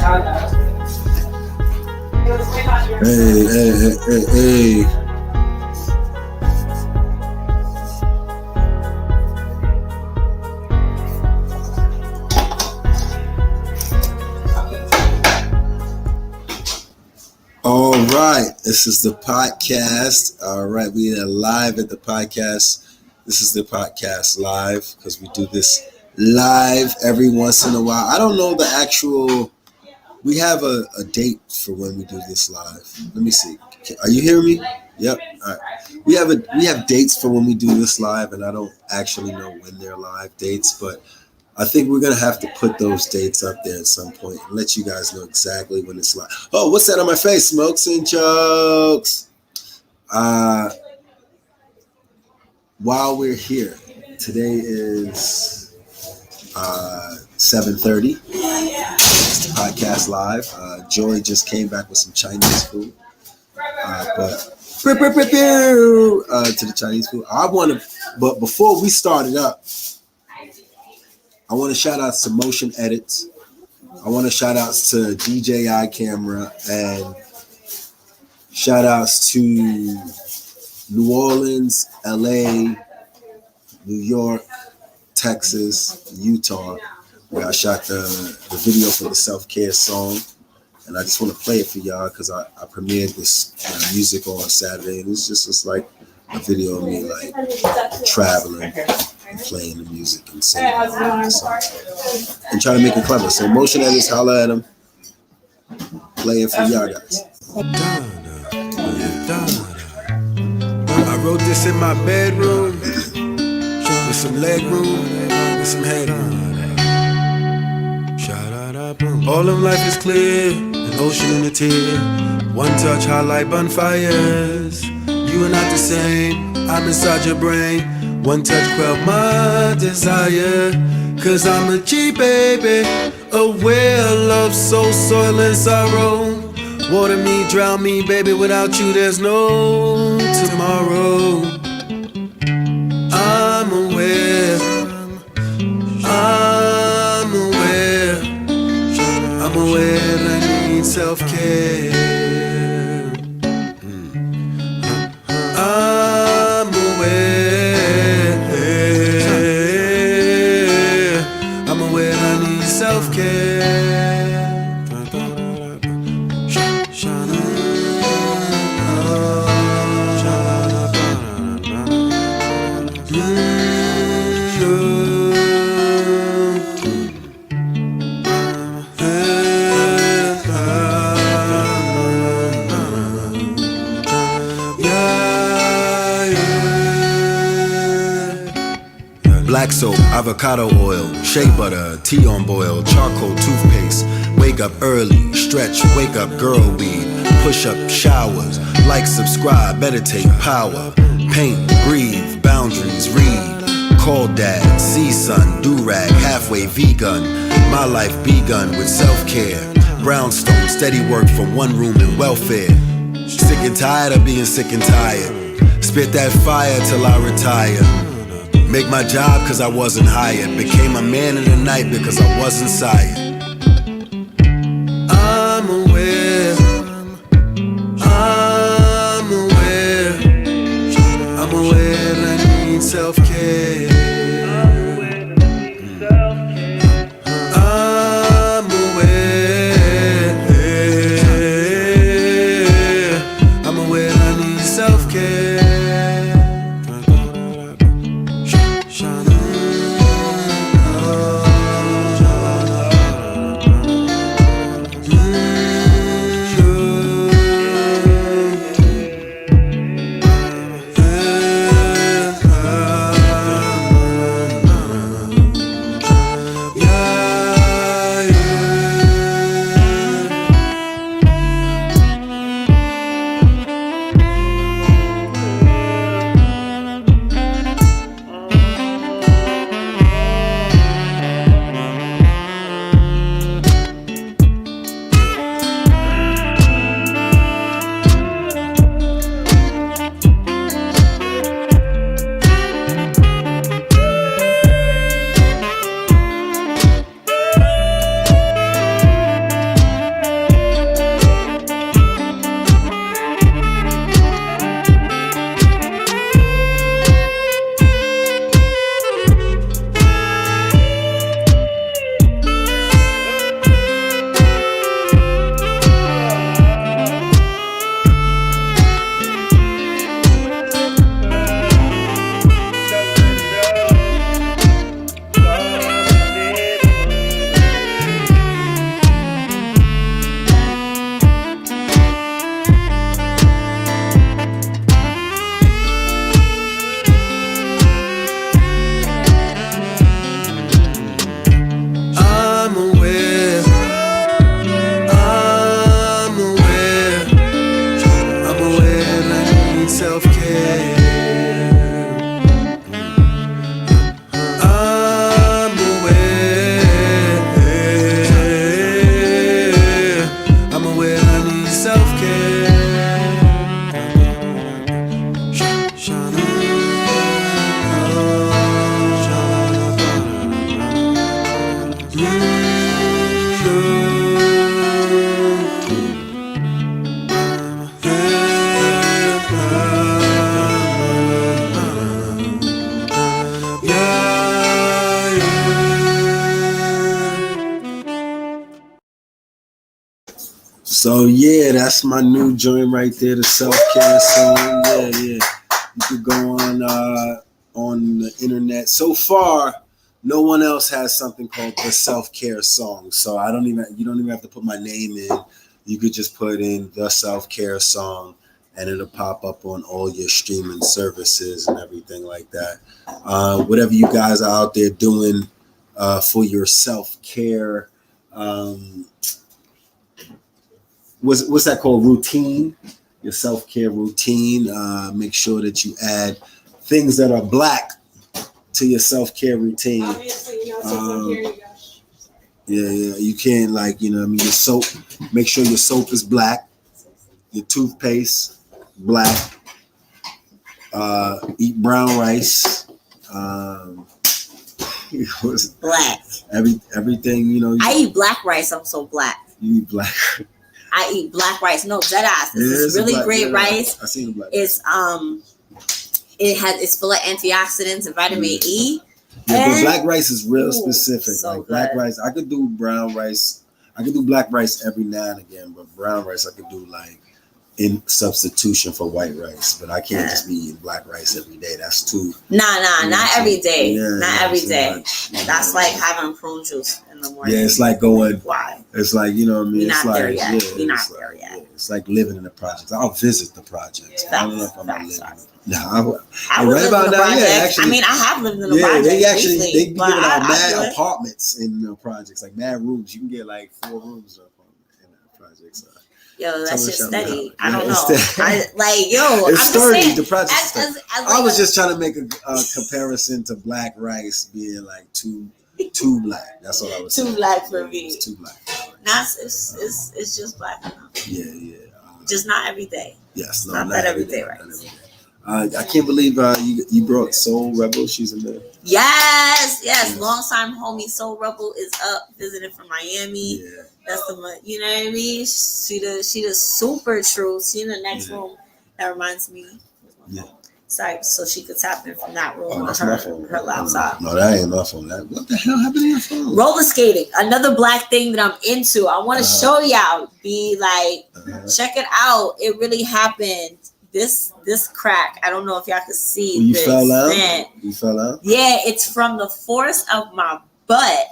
Hey. All right, this is the podcast. All right, we are live at the podcast. This is the podcast live because we do this live every once in a while. I don't know the actual. We have a date for when we do this live. Let me see. Are you hearing me? Yep. All right. We have dates for when we do this live, and I don't actually know when they're live dates, but I think we're gonna have to put those dates up there at some point and let you guys know exactly when it's live. Oh, what's that on my face? Smokes and jokes. While we're here, today is 7:30. It's the podcast live. Joy just came back with some Chinese food, but to the Chinese food. But before we start it up, I want to shout out to Motion Edits. I want to shout outs to DJI Camera and shout outs to New Orleans, LA, New York, Texas, Utah, where I shot the video for the self-care song. And I just want to play it for y'all because I premiered this music on Saturday, and it's just like a video of me like traveling and playing the music and singing and trying to make it clever. So Motion Edits, holla at them. Playing for y'all guys. I wrote this in my bedroom with some leg room and some headroom. All of life is clear, an ocean in a tear. One touch, highlight bonfires. You are not the same, I'm inside your brain. One touch quell my desire. Cause I'm a G baby, a well of soul, soil and sorrow. Water me, drown me, baby, without you there's no tomorrow. I'm aware, I'm aware that I need self-care. I'm aware I need self-care. Black soap, avocado oil, shea butter, tea on boil, charcoal toothpaste. Wake up early, stretch, wake up girl weed. Push up showers, like, subscribe, meditate, power. Paint, breathe, boundaries, read. Call dad, see son, do-rag, halfway vegan. My life begun with self-care. Brownstone, steady work from one room in welfare. Sick and tired of being sick and tired. Spit that fire till I retire. Make my job cause I wasn't hired. Became a man in the night because I wasn't sired. I'm aware, I'm aware, I'm aware that I need self-care. I'm aware, I'm aware I need self-care. So yeah, that's my new joint right there, the self-care song. Yeah. You could go on the internet. So far, no one else has something called the self-care song. So you don't even have to put my name in. You could just put in the self-care song and it'll pop up on all your streaming services and everything like that. Whatever you guys are out there doing for your self-care, what's that called? Routine, your self-care routine. Make sure that you add things that are black to your self-care routine. Obviously, here you go. Yeah. You can your soap. Make sure your soap is black. Your toothpaste, black. Eat brown rice. Black. Everything. I eat black rice. I'm so black. You eat black. I eat black rice. No, dead ass. This is really great rice. I seen the black. It's it's full of antioxidants and vitamin E. Yeah, but black rice is real specific. So black good. rice, I could do brown rice. I could do black rice every now and again, but brown rice I could do in substitution for white rice. But I can't just be eating black rice every day. That's too. Not every day. Yeah, not every day. Much, That's like having prune juice in the morning. Yeah, it's like going. Why? It's like what I mean. We're It's not like there yet. yeah, We're not it's there like, yet. yeah, it's like living in the projects. I'll visit the projects. I don't know if I'm gonna live. I would right live about in the now, project. yeah, actually, I mean, I have lived in the yeah, project. they actually briefly, they be but giving out I mad do it. apartments in the projects, like mad rooms. You can get like 4 rooms in the projects. Yo, that's just steady. Yeah, I don't know. it's I'm sturdy. just saying, The project. I was like just trying to make a comparison to black rice being like too black. That's what I was saying. Too black for me. It's too black. It's just black enough. Yeah. Just not every day. Yes, not that every day, right? I can't believe you brought Soul Rebel. She's in there. Yes. Long time homie Soul Rebel is up visiting from Miami. Yeah. That's the one. You know what I mean? She does super true. She in the next room. That reminds me. Yeah. Sorry, so she could tap in from that room on That's my phone. her laptop. No, that ain't my phone. What the hell happened to your phone? Roller skating, another black thing that I'm into. I want to show y'all. Be like, check it out. It really happened. This crack. I don't know if y'all can see. You this fell out? vent. You fell out? Yeah, it's from the force of my butt,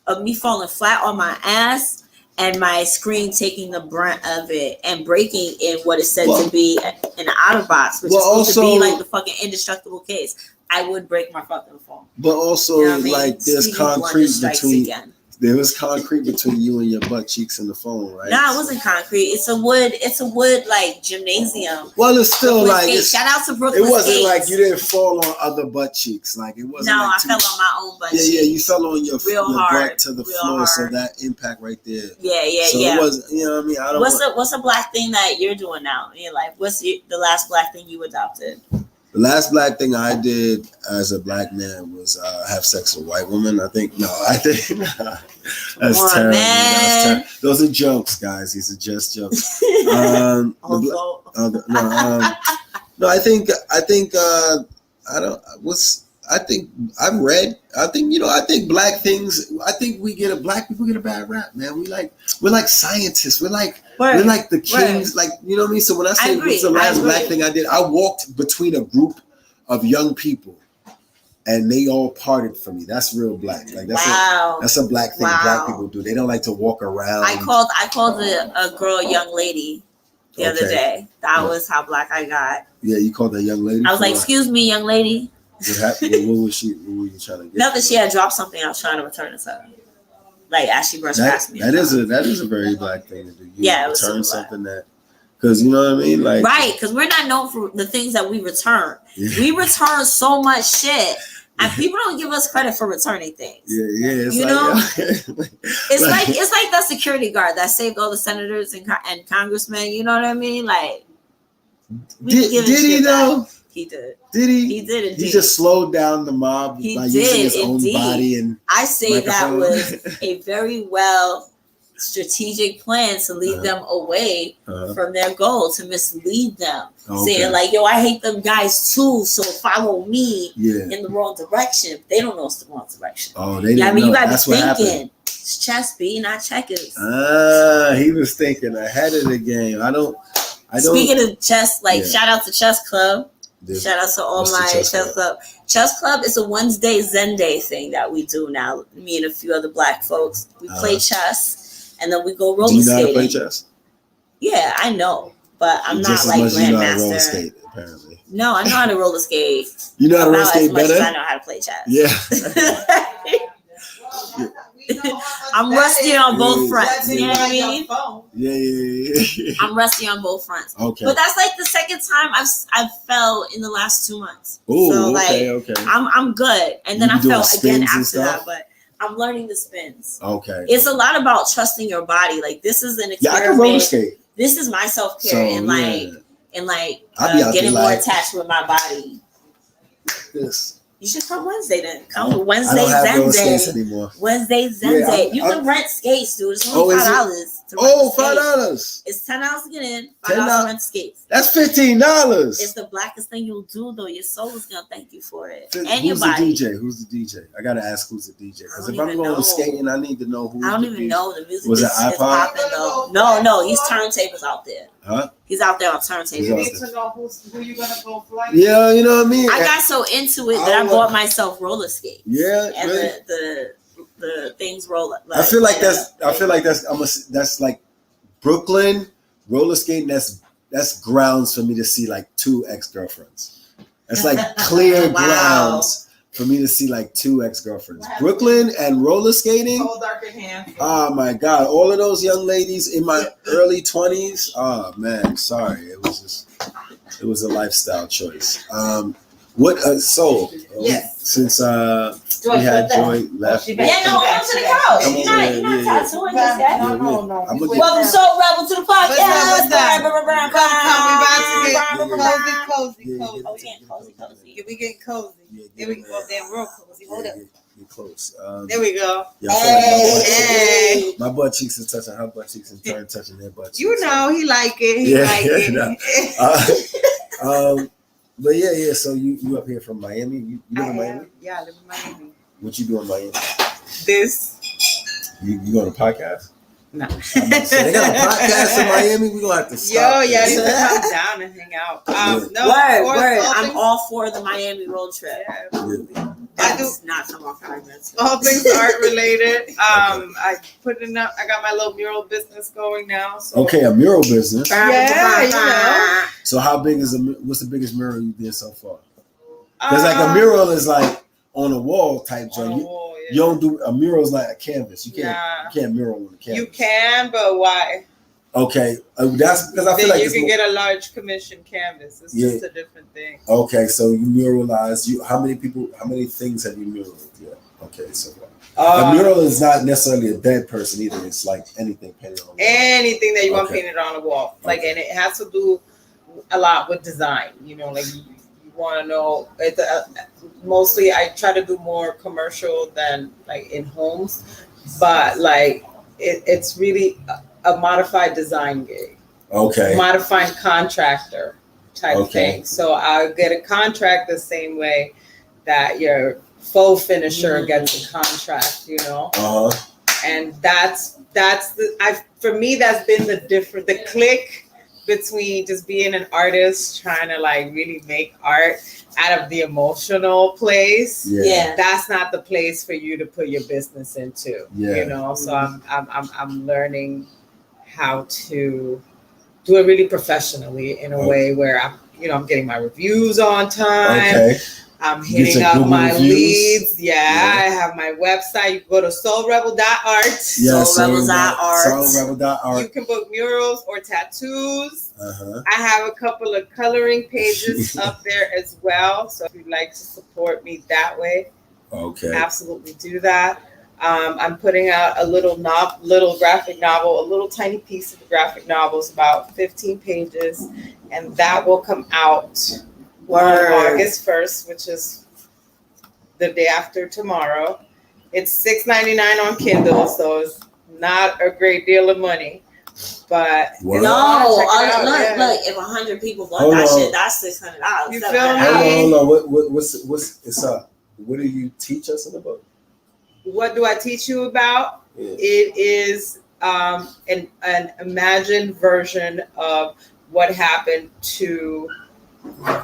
of me falling flat on my ass, and my screen taking the brunt of it and breaking in what is said to be an outer box, which is supposed to be like the fucking indestructible case. I would break my fucking phone. But also, You know what I mean? like, there's Stevie Wonder concrete strikes between. again. There was concrete between you and your butt cheeks and the phone, right? No, it wasn't concrete. It's a wood like gymnasium. Well, it's still Brooklyn like Skates. Shout out to Brooklyn it wasn't Skates. like you didn't fall on other butt cheeks. Like it wasn't. No, like I fell on my own butt. Yeah, you fell on your hard, butt to the real floor, hard. so that impact right there. Yeah. So it was, you know what I mean? I don't. What's a black thing that you're doing now in your life? What's the last black thing you adopted? The last black thing I did as a black man was have sex with a white woman. I think that's terrible. That's terrible. Those are jokes, guys. These are just jokes. No, I think black things. I think black people get a bad rap, man. We're like scientists. We're like the kings. Like, you know what I mean? So when I say what's the last black thing I did, I walked between a group of young people and they all parted for me. That's real black. Like that's a black thing black people do. They don't like to walk around. I called a girl a young lady the other day. That was how black I got. Yeah, you called that young lady? I was like, excuse me, young lady. What happened? What were you trying to get? Nothing. She had dropped something. I was trying to return it to her. Like as she brushed past me. That is a very black thing to do. It was return something that, because you know what I mean, like right, because we're not known for the things that we return. We return so much shit, and people don't give us credit for returning things. Yeah. It's it's like that security guard that saved all the senators and congressmen. You know what I mean? Like, did he though? He did. Did he? He did it. He just slowed down the mob by using his own body and. I say microphone. that was a very well strategic plan to lead them away from their goal, to mislead them, saying like, "Yo, I hate them guys too, so follow me in the wrong direction." They don't know it's the wrong direction. Oh, they didn't know. You gotta That's be thinking. It's chess, B, not checkers. He was thinking ahead of the game. I don't. Speaking of chess, like Yeah. shout out to Chess Club. Shout out to all What's the my Chess chess club. Chess Club is a Wednesday Zen Day thing that we do now. Me and a few other black folks. We play chess and then we go roller Do you know how to skating. play chess? Yeah, I know, but I'm Just not like as much as you know how to roller grandmaster. skate, apparently. No, I know how to roller skate. You know how to roller About skate as much as I better? know how to play chess. Yeah. I'm rusty on both Yeah. fronts. You know what I mean? Yeah. I'm rusty on both fronts. Okay. But that's like the second time I've fell in the last 2 months. Ooh, so like okay. I'm good. And then You I be doing fell again spins and after that. stuff? But I'm learning the spins. Okay. It's a lot about trusting your body. Like this is an Yeah, I can roller experiment. skate. This is my self care So, and I'll be out getting there more like attached with my body. this. You should come Wednesday then. Come I Wednesday don't have Zen roller Day. skates anymore. Wednesday Zen Yeah, Day. You I'm- can rent skates, dude. It's Oh, only is it? $5. to rent Oh, the skate. $5. It's $10 to get in, $10 $5 to rent skates. That's $15. It's the blackest thing you'll do, though. Your soul is gonna thank you for it, and Who's your body. the DJ? Who's the DJ? I gotta ask who's the DJ because I if don't I'm even going know. skating, I need to know who. I don't even know the music. Was it is iPod? popping though. No, he's turntables out there. Huh? He's out there on He's turntables. out You need to know who you gonna go fly. Yeah, you know what I mean. I got so into it that I bought myself roller skates. Yeah, and really? the things roll. I feel like that's like Brooklyn roller skating. That's grounds for me to see like 2 ex-girlfriends. That's like clear Wow. grounds for me to see like 2 ex-girlfriends. Brooklyn and roller skating. Cold darker hand. Oh my God! All of those young ladies in my early 20s. Oh man, sorry. It was a lifestyle choice. Yes. Since Joy, we had put that. Joy left. she Yeah, back. no, come to the couch. Come You're on, not, yeah, you're not yeah. tattooing this guy. No. I'm gonna get- Welcome, Soul Rebel, to the podcast. What's that? Come, We about to get cozy. Yeah, We getting cozy. Yeah, There we go. Damn, real cozy. Hold up. You're close. There we go. Yeah, I feel like Hey. my butt cheeks is touching her butt cheeks and turn touching their butt cheeks. You know he like it. He Yeah, like it. But yeah. So you up here from Miami? You live in Miami? Yeah, I live in Miami. What you do in Miami? This. You going to podcast? No. I'm about to say, they got a podcast in Miami. We gonna have to stop. Yo, yeah, you this. can come down and hang out. No, Word. all I'm things- all for the Miami road trip. Yeah. That's not come off comments. All things art related. I got my little mural business going now. So Okay, a mural business. Yeah, you know. So how big is what's the biggest mural you did so far? Because like a Um, mural is like on a wall type on joint. a wall, yeah. You don't do a mural is like a canvas. You Yeah. can't mural on a canvas. You can, but why? Okay, that's because I feel Then like you it's can more- get a large commission canvas. It's Yeah. just a different thing. Okay, so you muralize. How many things have you muraled? Yeah. Okay, so a Uh, mural is not necessarily a dead person either. It's like anything painted on. the wall. anything that you want Okay. painted on the wall, like, Okay. and it has to do a lot with design. You know, like you want to know. Mostly, I try to do more commercial than like in homes, but like it's really a modified design gig. Okay. Modified contractor type Okay. thing. So I'll get a contract the same way that your faux finisher gets a contract, you know? Uh huh. And for me, that's been the click between just being an artist, trying to like really make art out of the emotional place. Yeah. That's not the place for you to put your business into, Yeah. you know? So I'm learning how to do it really professionally in a Okay. way where I'm getting my reviews on time. Okay. I'm You get hitting your up Google my reviews? leads. Yeah, Yeah. I have my website. You can go to soulrebel.art. Yeah. Soulrebel.art. Soulrebel.art. You can book murals or tattoos. Uh huh. I have a couple of coloring pages up there as well. So if you'd like to support me that way, Okay. absolutely do that. I'm putting out a little graphic novel, a little tiny piece of the graphic novel. It's about 15 pages, and that will come out on August 1st, which is the day after tomorrow. It's $6.99 on Kindle, so it's not a great deal of money. But What? No, check it out, look, yeah. if 100 people bought Hold that on. shit, that's $600. You $700. feel me? Hold on. What's it's up? What do you teach us in the book? what do I teach you about? Yeah. It is an imagined version of what happened to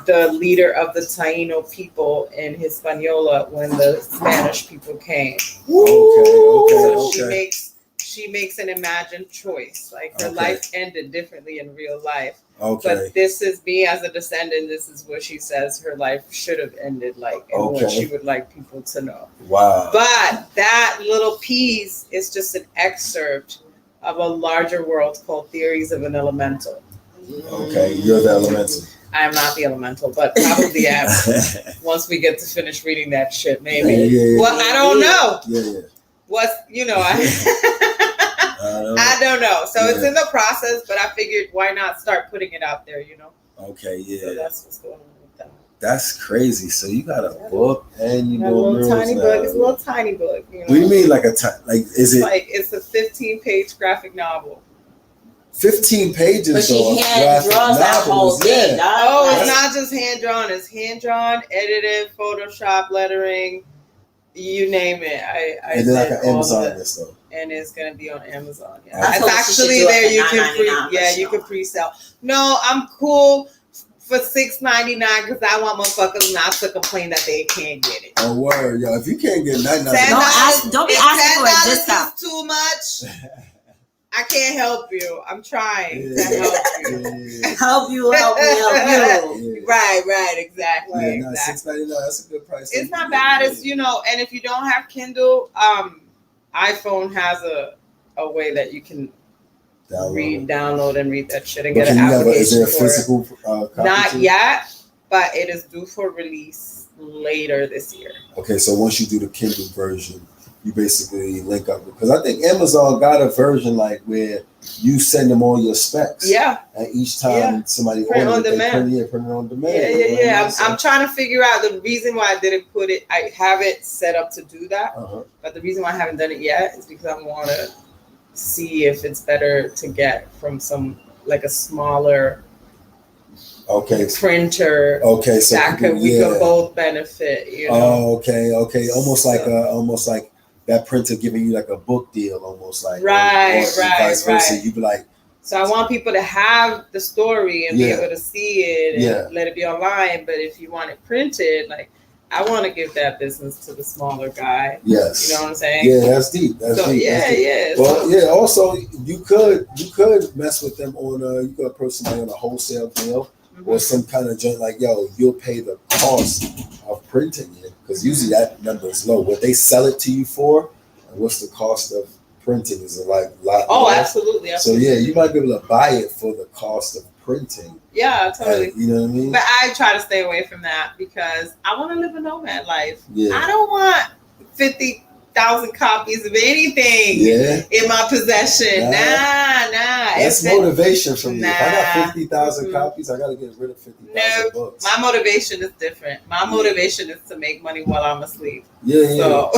the leader of the Taino people in Hispaniola when the Spanish people came. So she makes an imagined choice. Like her life ended differently in real life. But this is me as a descendant. This is what she says her life should have ended like, and what she would like people to know. Wow. But that little piece is just an excerpt of a larger world called Theories of an Elemental. Okay, you're the elemental. I am not the elemental, but probably am. Once we get to finish reading that shit, maybe. Well, I don't know. What's, I don't know. So it's in the process, but I figured why not start putting it out there, Okay, yeah. So that's what's going on with that. That's crazy. So you got a book and you got a little tiny book. It's a little tiny book. What do you mean like is it? Like it's a 15-page graphic novel. 15 pages. But she hand draws that whole thing. It's not just hand drawn. It's hand drawn, edited, Photoshop, lettering, you name it. I and then I can Amazon this though. And it's gonna be on Amazon. Yeah. It's actually there. You can pre-sell. No, I'm cool for $6.99 because I want motherfuckers not to complain that they can't get it. Oh word, yo! If you can't get $9, don't be asking for a discount. Too much. I can't help you. I'm trying to help you. Help you. Right, exactly. Yeah, $6.99. That's a good price. It's not bad. It's and if you don't have Kindle, iPhone has a way that you can download and read that shit and get an application. Is there a physical copy? Not yet, but it is due for release later this year. Okay, so once you do the Kindle version, you basically link up because I think Amazon got a version like where you send them all your specs. Yeah. And each time somebody print on demand. Print it on demand. Yeah. I'm trying to figure out the reason why I didn't put it. I have it set up to do that, but the reason why I haven't done it yet is because I want to see if it's better to get from some like a smaller printer. Okay, so we could both benefit. Oh, okay. Almost like that printer giving you like a book deal, almost like vice versa. You'd be like, so I want people to have the story and be able to see it and let it be online. But if you want it printed, like I want to give that business to the smaller guy. Yes, you know what I'm saying. Yeah, that's deep. That's deep. Well, also you could mess with them on you could approach somebody on a wholesale deal. Or some kind of joint like, you'll pay the cost of printing it because usually that number is low. What they sell it to you for, and what's the cost of printing is like a lot. Oh, absolutely. So you might be able to buy it for the cost of printing. Yeah, totally. You know what I mean? But I try to stay away from that because I want to live a nomad life. Yeah. I don't want 50,000 copies of anything in my possession. Nah. That's motivation for me. If I got 50,000 copies, I got to get rid of 50,000 books. My motivation is different. My motivation is to make money while I'm asleep. Yeah. No,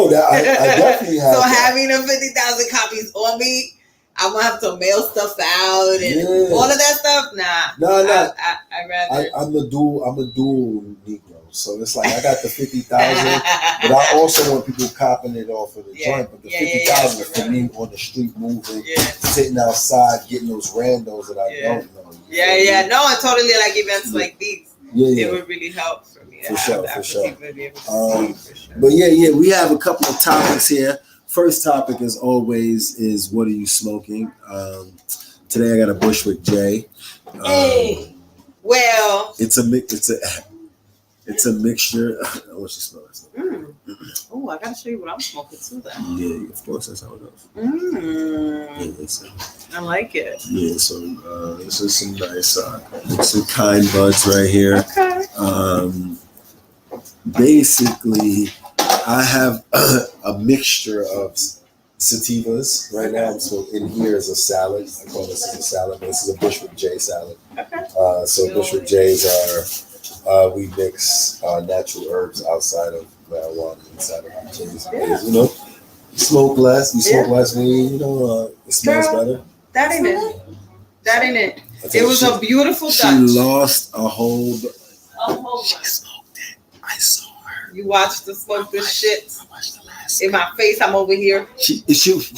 that I definitely have. So having a 50,000 copies on me, I'm gonna have to mail stuff out and all of that stuff. Nah. I rather. I'm a dual Negro, so it's like I got the 50,000, but I also want people copping it off of the joint. But the 50,000 for me on the street, moving, sitting outside, getting those randos that I don't know. No, I totally like events like these. It would really help for me. For sure. But we have a couple of topics here. First topic, as always, is what are you smoking? Today I got a Bushwick J. Well, it's a mixture. I want you to smell this. Oh, I gotta show you what I'm smoking too. Then. Yeah, of course, that's how it goes. I like it. Yeah, so this is some nice, some kind buds right here. Okay. Basically, I have a mixture of sativas right now. So in here is a salad. I call this a salad, but this is a Bushwick J salad. Okay. So Bushwick J's are we mix natural herbs outside of marijuana inside of our J's. Because, you smoke less. You smoke less weed. It smells better. That ain't it. It was a beautiful Dutch. She lost a whole. She smoked it. I saw her. You watched her smoke this shit. I watched the last in my face. I'm over here. She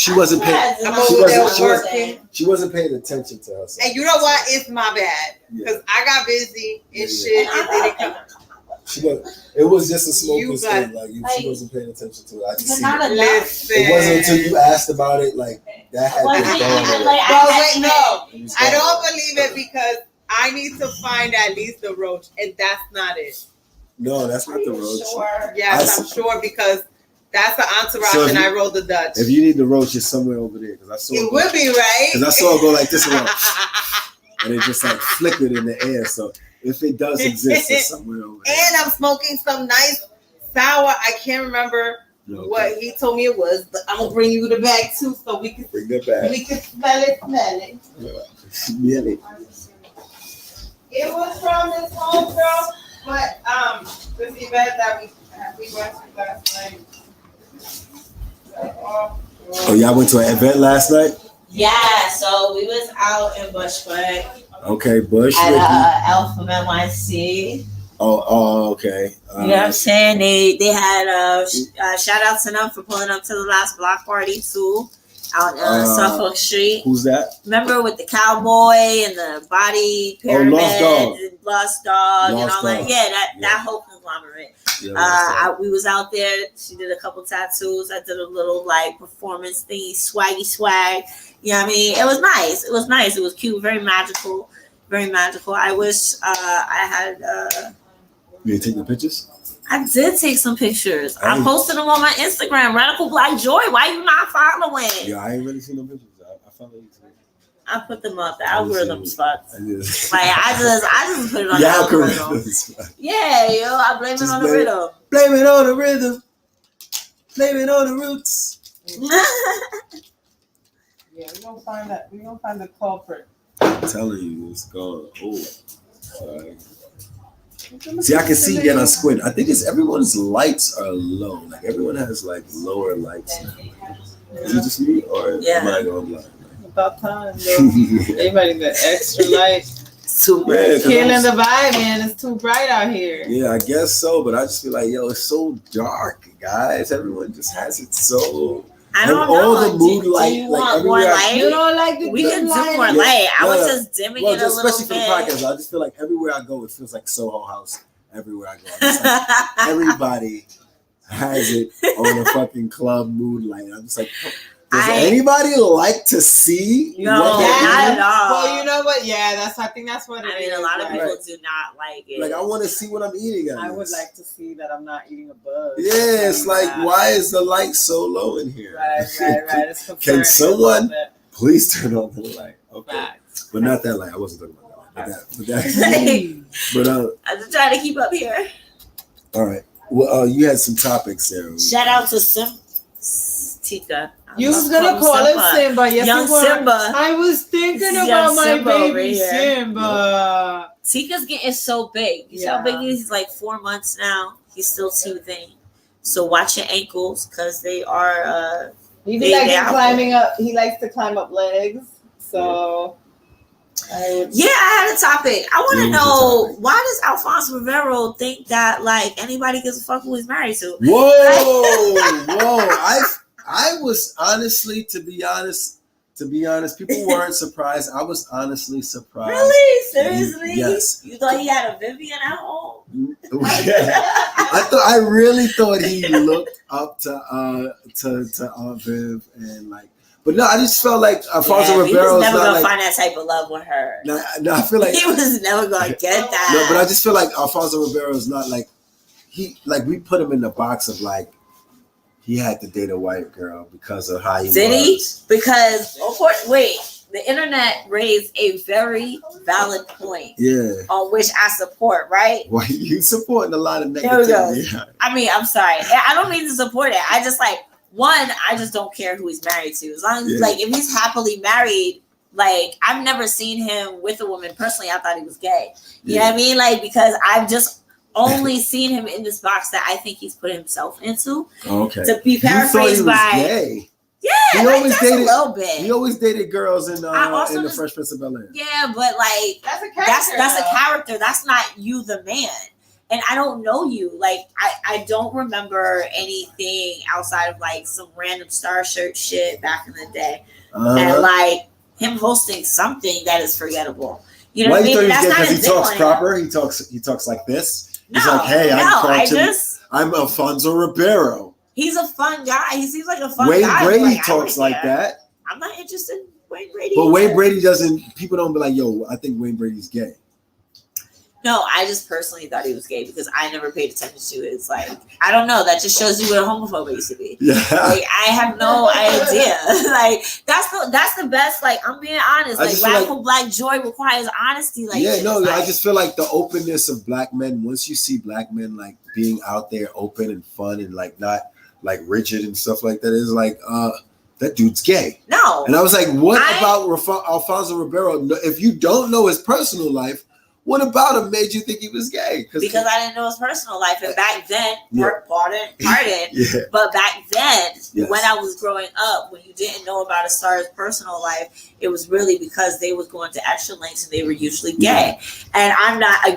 wasn't paying. I'm over there working. She wasn't paying attention to herself. And you know what? It's my bad because I got busy and shit and didn't come. It was just a smoking thing. She wasn't paying attention to it. I just see it. Listen. It wasn't until you asked about it, like that had been going on. Well, wait, no, I don't believe it because I need to find at least the roach, and that's not it. No, that's not the roach. Sure. Yes, I'm sure because that's the entourage, and I rolled the Dutch. If you need the roach, it's somewhere over there because I saw it. Would be right because I saw it go like this around, and it just like flickered in the air. So if it does exist, it's somewhere over there. And I'm smoking some nice sour. I can't remember what he told me it was, but I'm gonna bring you the bag too, so we can bring it back. We can smell it. Smell it. It was from this homegirl, but this event that we went to last night. Oh, y'all went to an event last night? Yeah, so we was out in Bushwick. Okay, Bushwick. At Alpha NYC. Oh, okay. You know what I'm saying? They had shout out to them for pulling up to the last block party too. Out on Suffolk Street. Who's that? Remember with the cowboy and the body pyramid and Lost Dog and all that? Yeah, that whole conglomerate. Yeah, we was out there. She did a couple tattoos. I did a little like performance thing, swaggy swag. You know what I mean? It was nice. It was nice. It was cute. Very magical. Very magical. I wish I had. You take the pictures? I did take some pictures. I posted them on my Instagram, Radical Black Joy. Why you not following? Yeah, I ain't really seen no pictures. I follow you too. I put them up. The algorithm spots. I just put it on the algorithm. Yeah, yo, I blame it on the rhythm. Blame it on the rhythm. Blame it on the roots. Yeah, we gonna find that. We gonna find the culprit. I'm telling you, it's gone. Oh, sorry. See, I can see yet on squint. I think it's everyone's lights are low. Like everyone has like lower lights now. Is it just me or am I going blind? About time, though. Everybody got extra light. It's too bright. Killing the vibe, man. It's too bright out here. Yeah, I guess so. But I just feel like, yo, it's so dark, guys. Everyone just has it so. I don't know. All the mood light, do you want more light? You don't like the We can do more light. I was just dimming it a little bit. Especially for the podcast, I just feel like everywhere I go, it feels like Soho House. Everywhere I go, like, everybody has it on the fucking club mood light. I'm just like, does anybody like to see? No, not at all. Well, you know what? Yeah, I think that's what it is. I mean, a lot of people do not like it. Like, I want to see what I'm eating. I would like to see that I'm not eating a bug. Yeah, it's like, why is the light so low in here? Right. It's Can someone please turn on the light? Okay, but not that light. I wasn't talking about that light. But I'm just trying to keep up here. All right. Well, you had some topics there. Shout out to Tika. You was gonna call him Simba. Yes, Young Simba. I was thinking about my baby Simba. Tika's getting so big. You see how big he is? He's like 4 months now. He's still teething. So watch your ankles because they are. He climbing up. He likes to climb up legs. So. I had a topic. I want to know, why does Alphonse Rivero think that like anybody gives a fuck who he's married to? Whoa! I was honestly, to be honest, people weren't surprised. I was honestly surprised. Really? Seriously? Yes. You thought he had a Vivian at home? Yeah. I really thought he looked up to Viv and like. But no, I just felt like Alfonso Rivero was never gonna find that type of love with her. No, I feel like he was never gonna get that. No, but I just feel like Alfonso Rivero is not like we put him in the box of like he had to date a white girl because of how he was. Did he? Because the internet raised a very valid point. Yeah. On which I support, right? Well, you supporting a lot of negativity. There we go. Yeah. I mean, I'm sorry. I don't mean to support it. I just like. One, I just don't care who he's married to. As long as, like, if he's happily married, like, I've never seen him with a woman. Personally, I thought he was gay. You know what I mean? Like, because I've just only seen him in this box that I think he's put himself into. Okay. To be paraphrased by... Gay. Yeah, he always dated a little bit. He always dated girls in the Fresh Prince of Bel-Air. Yeah, but, like... That's a character. That's a character. That's not you, the man. and I don't know you. Like, I don't remember anything outside of like some random Star Shirt shit back in the day, and like him hosting something that is forgettable. You know what I mean? That's not because he talks proper. He talks like this. He's like, hey, I'm Alfonso Ribeiro. He's a fun guy. He seems like a fun Wayne guy. Brady like, talks like that. I'm not interested in Wayne Brady. But Wayne Brady doesn't. People don't be like, yo, I think Wayne Brady's gay. No, I just personally thought he was gay because I never paid attention to it. It's like, I don't know. That just shows you what a homophobe used to be. Yeah. Like, I have no idea. Like, that's the best. Like, I'm being honest. Like, radical black joy requires honesty. Like, yeah, no, like, I just feel like the openness of black men. Once you see black men like being out there, open and fun, and like not like rigid and stuff like that, is like, that dude's gay. No. And I was like, what about Alfonso Ribeiro? If you don't know his personal life, what about him made you think he was gay? Because I didn't know his personal life. And back then, pardon, but back then, when I was growing up, when you didn't know about a star's personal life, it was really because they was going to extra lengths and they were usually gay. And I'm not.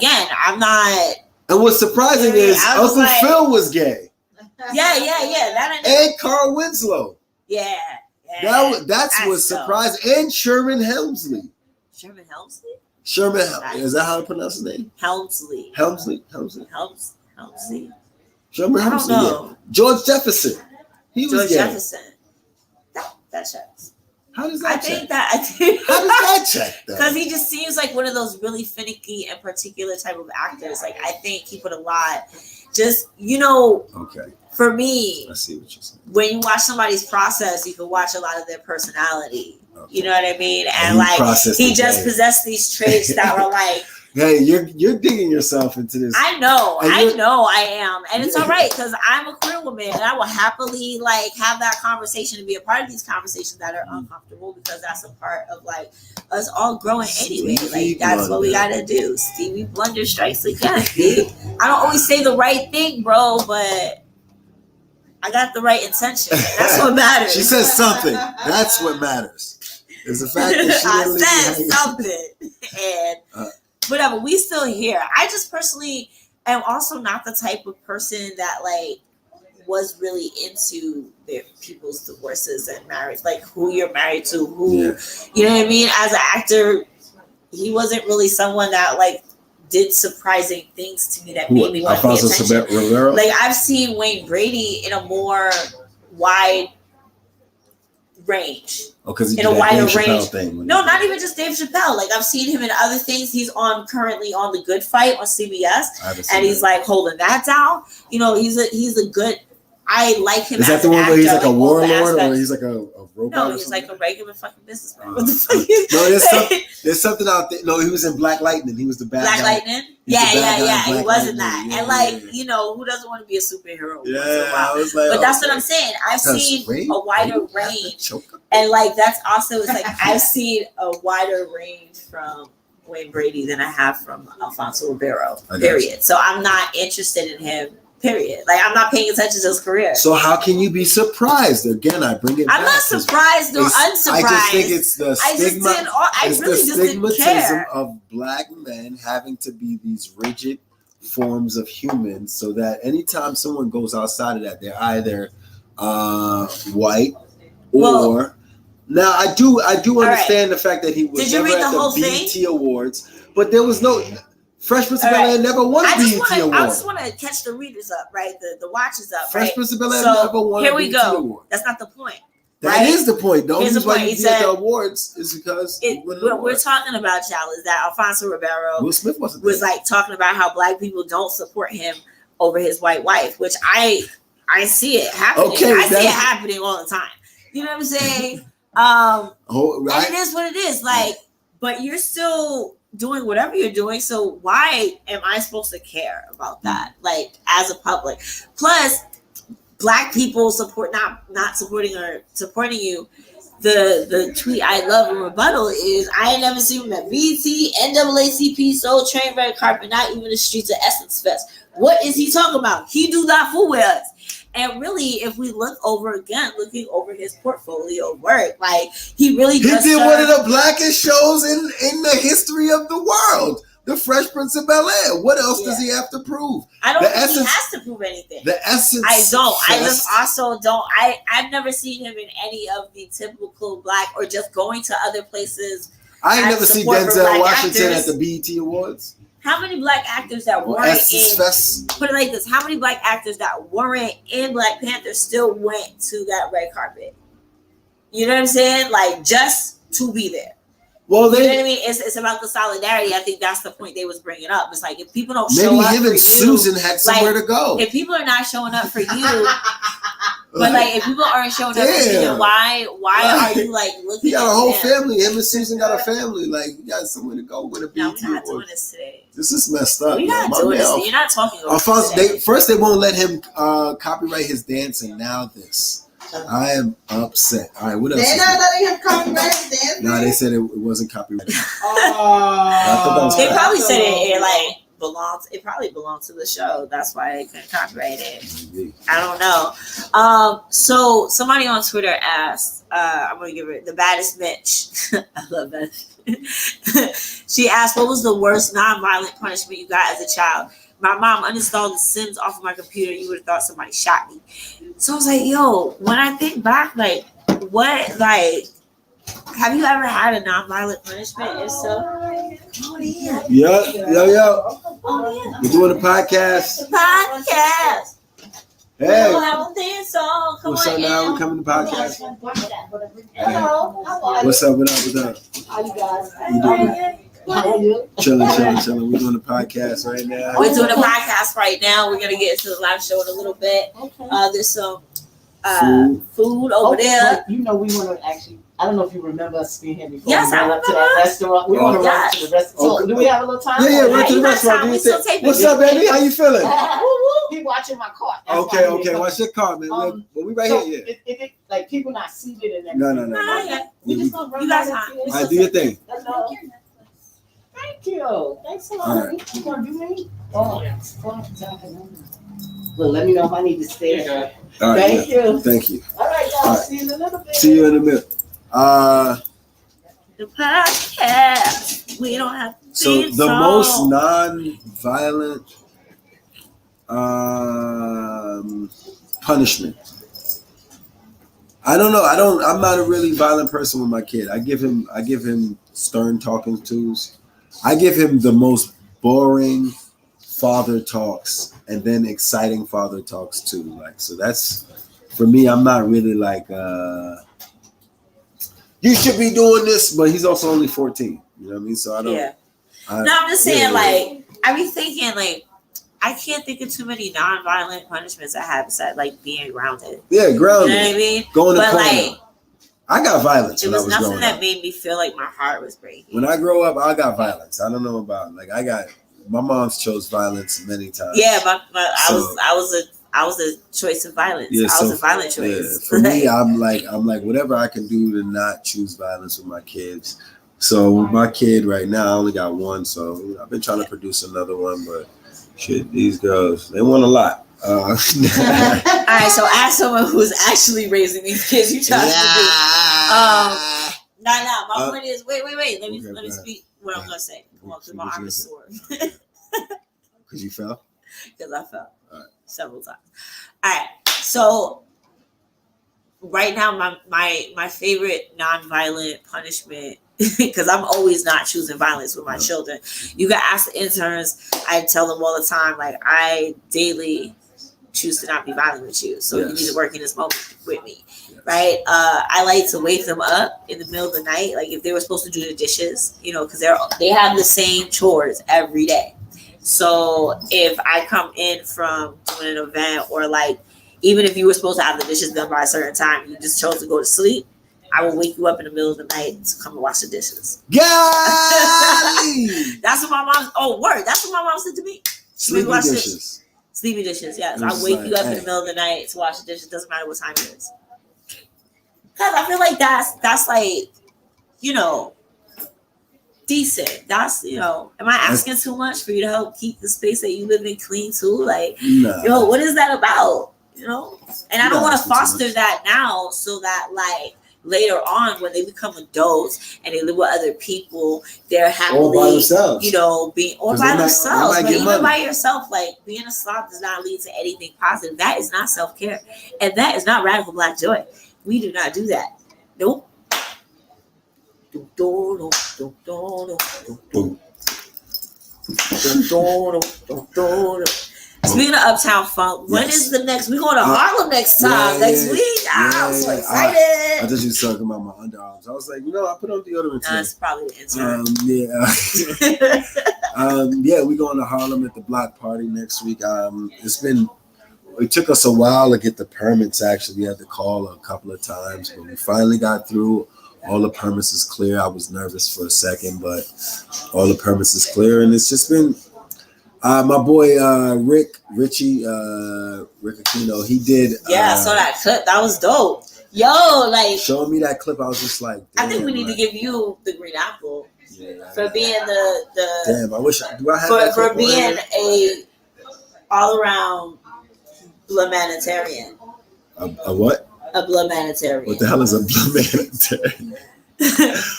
And what's surprising is Uncle Phil was gay. Yeah. And Carl Winslow. Yeah. That's what's surprising. And Sherman Helmsley. Sherman Is that how to pronounce his name? Helmsley. Helmsley. Sherman Helmsley. Yeah. George Jefferson. George Jefferson. That checks. How does that check? How does that check? Because he just seems like one of those really finicky and particular type of actors. Like, I think he put a lot. Just, Okay. For me, I see what you're saying. When you watch somebody's process, you can watch a lot of their personality. Okay. You know what I mean? And like, he just possessed these traits that were like, hey, you're digging yourself into this. I know I am. And it's all right, because I'm a queer woman and I will happily like have that conversation and be a part of these conversations that are uncomfortable, because that's a part of like us all growing anyway. Like, that's what we gotta do. Stevie Blunder strikes again. I don't always say the right thing, bro, but I got the right intention. That's what matters. She says something. That's what matters. Is the fact that she I said something. And whatever, we still here. I just personally am also not the type of person that like was really into their people's divorces and marriage, like who you're married to, who you know what I mean? As an actor, he wasn't really someone that like did surprising things to me that made me want to pay attention. Like, I've seen Wayne Brady in a more wide range. Oh, because in a wider range. No, not even just Dave Chappelle. Like, I've seen him in other things. He's currently on The Good Fight on CBS, and he's like holding that down. He's a good. I like him. Is that the one where he's like a warlord, or he's like a robot? No, he's like a regular fucking businessman. What the fuck is there's something out there. No, he was in Black Lightning. He was the bad guy. Black Lightning? Yeah. He wasn't that. And like, who doesn't want to be a superhero? Yeah, I was like, but that's what I'm saying. I've seen a wider range. And like, that's also, it's like, I've seen a wider range from Wayne Brady than I have from Alfonso Ribeiro, period. So I'm not interested in him. Period. Like, I'm not paying attention to his career. So how can you be surprised? Again, I bring it back. I'm not surprised nor unsurprised. I just think it's the stigma. I really just didn't care. Of black men having to be these rigid forms of humans, so that anytime someone goes outside of that, they're either white or. Now I do understand the fact that he was never at the BET Awards, but there was no. Fresh Prince of Bel-Air never won a BET Award. I just want to catch the readers up, right? The watchers up, right? Fresh Prince of Bel-Air never won a BET Award. That's not the point. That is the point. The only reason why you get the awards is because what we're talking about, y'all, is that Alfonso Ribeiro Will Smith was like talking about how black people don't support him over his white wife, which I see it happening. Okay, I see it happening all the time. You know what I'm saying? And it is what it is. Like, but you're still doing whatever you're doing, so why am I supposed to care about that, like, as a public? Plus, black people not supporting or supporting you. The tweet I love in rebuttal is, I ain't never seen him at BET, NAACP, Soul Train, Red Carpet, not even the streets of Essence Fest. What is he talking about? He do not fool with us. And really, if we looking over his portfolio work, like, he really did one of the blackest shows in the history of the world. The Fresh Prince of Bel-Air. What else does he have to prove? I don't The think Essence- he has to prove anything. The Essence. I don't. I Fest- just also don't. I've never seen him in any of the typical black or just going to other places. I ain't as never seen support for Denzel black Washington actors. at the BET Awards. How many black actors that Or weren't Essence in? Fest. Put it like this: how many black actors that weren't in Black Panther still went to that red carpet? You know what I'm saying? Like just to be there. Well, You know what I they mean? It's about the solidarity. I think that's the point they was bringing up. It's like if people don't show maybe up him for and you, Susan had somewhere to go. if people are not showing up for you, but like if people aren't showing up for you, then why are you like looking? He got a at whole them? family. Him and Susan got a family. Like you got somewhere to go with a No, BET we're not doing Award. this today. This is messed up. We're not man. doing Man, this. You're not talking over Alphonse, today. first they won't let him copyright his dance, and now this. I am upset. All right, what else? They're not letting him copyright his dance. No, they said it wasn't copyrighted. Oh. I thought that was They probably said it like belongs. It probably belongs to the show. That's why they couldn't copyright it. I don't know. So somebody on Twitter asked. I'm gonna give her the baddest Mitch. I love that. She asked, "What was the worst non-violent punishment you got as a child?" My mom uninstalled the Sims off of my computer. You would have thought somebody shot me. So I was like, yo, when I think back, like, what, like, have you ever had a non-violent punishment? If so, oh, yeah. Yo. Oh, yeah. We're doing a podcast. Podcast. We Hey. don't have a theme song. Come What's on up now? in. We coming to podcast. Hello. How are you? What's up? What up? How you guys? You doing? How are you? Chilling. We're doing a podcast right now. We're doing a podcast right now. We're gonna get into the live show in a little bit. Okay. There's some Food. over there. You know, we want to actually. I don't know if you remember us being here before. Yes, we I went up to remember. that restaurant. We want to run Yes. to the restaurant. So, Okay. do we have a little time? Yeah, right to you the got restaurant. time. Do We you still think- taping What's this. up, baby? How you feeling? He watching my car. That's Okay. why he didn't Watch your car, man. come. Well, we right So here. it like people not seated and everything. No. Nah, yeah. We just gonna run You got right time. up here. All right, do your thing. Hello. Thank you. Thanks a lot. All right. You gonna do me? Oh, well, let me know if I need to stay. All right. Thank you. Thank you. All right, guys. All right. See you in a little bit. See you in a minute. The podcast. We don't have to So theme the song. most non-violent punishment. I don't know. I'm not a really violent person with my kid. I give him stern talking tos. I give him the most boring father talks and then exciting father talks too. Like, so that's for me. I'm not really like you should be doing this, but he's also only 14. You know what I mean? So I don't. Yeah. I, No, I'm just saying, yeah. like, I be thinking, like, I can't think of too many non-violent punishments I have besides, like, being grounded. Yeah, You grounded. know what I mean? Going to But, corner. like, I got violence it when I was was nothing growing that up. made me feel like my heart was breaking. When I grow up, I got violence. I don't know about my mom's chose violence many times. Yeah, I was a choice of violence. Yeah, I was so- a violent Yeah, choice. for me, I'm like whatever I can do to not choose violence with my kids. So with my kid right now, I only got one. So I've been trying to produce another one, but shit, these girls, they want a lot. All right, so as someone who's actually raising these kids, you try to do. My point is, wait. Let me Okay, let me go ahead. speak what I'm gonna say. Come on, because my What you arm is gonna sore. Because you fell. Because I fell All right. several times. All right, so right now, my favorite non-violent punishment, because I'm always not choosing violence with my children. You can ask the interns. I tell them all the time, like, I daily choose to not be violent with you. So you Yes. need to work in this moment with me. Right? I like to wake them up in the middle of the night. Like, if they were supposed to do the dishes, because they have the same chores every day. So if I come in from doing an event, or like, even if you were supposed to have the dishes done by a certain time, you just chose to go to sleep, I will wake you up in the middle of the night to come and wash the dishes. Golly! That's what my mom. That's what my mom said to me. Sleepy Wash dishes. Sleepy dishes, yes. It I was wake like, you up in hey. the middle of the night to wash the dishes. Doesn't matter what time it is. Because I feel like that's like, decent. That's, am I asking too much for you to help keep the space that you live in clean too? Like, Nah. what is that about? And I don't Nah, want that's to too foster much. that now, so that, like, later on when they become adults and they live with other people, they're happily, All by themselves. you know, being all 'Cause by they themselves. might But get even money. by yourself, like being a slob does not lead to anything positive. That is not self-care. And that is not radical Black joy. We do not do that. Nope. Speaking of Uptown Funk, when is the next? We going to Harlem next time, next week. I'm so excited. I thought you was talking about my underarms. I was like, I put on deodorant today. That's probably the intern. Yeah, we going to Harlem at the block party next week. It took us a while to get the permits. Actually, we had to call a couple of times, but we finally got through. All the permits is clear. I was nervous for a second, but all the permits is clear, and it's just been. My boy Richie Aquino, he did. Yeah, I saw that clip. That was dope. Yo, like showing me that clip, I was just like, I think we need to give you the green apple for being the. Damn, I wish. Do I have for being a all around bloodmanitarian? A what? A bloodmanitarian. What the hell is a bloodmanitarian?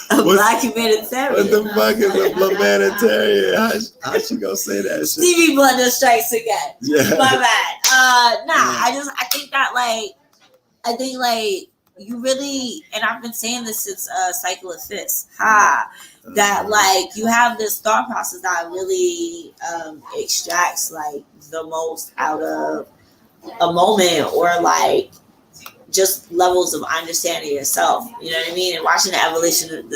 A Black humanitarian. What the fuck is a bloodmanitarian? How she gonna say that shit? TV Blunder strikes again. Yeah. My bad. I think you really, and I've been saying this since Cycle of Fists. That like you have this thought process that really extracts like the most out of a moment, or like just levels of understanding yourself, you know what I mean? And watching the evolution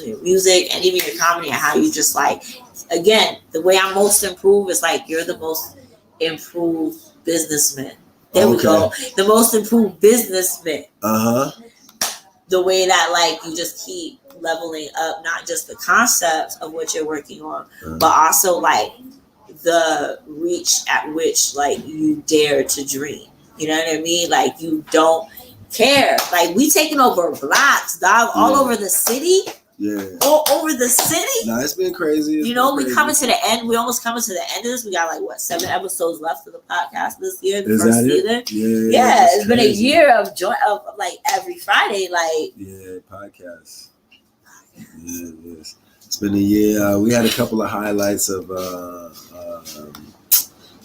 of your music and even your comedy, and how you just like, again, the way I'm most improved is like you're the most improved businessman. There we go. The most improved businessman. The way that like you just keep leveling up, not just the concepts of what you're working on, but also like the reach at which like you dare to dream. You know what I mean? Like you don't care. Like we taking over blocks, dog, all over the city. Yeah. All over the city. Nah, it's been crazy. We coming to the end. We almost coming to the end of this. We got like 7 episodes left of the podcast this year. The first season. Yeah. It's been a year of joy of like every Friday. Like podcast. Yeah, it is. It's been a year. We had a couple of highlights of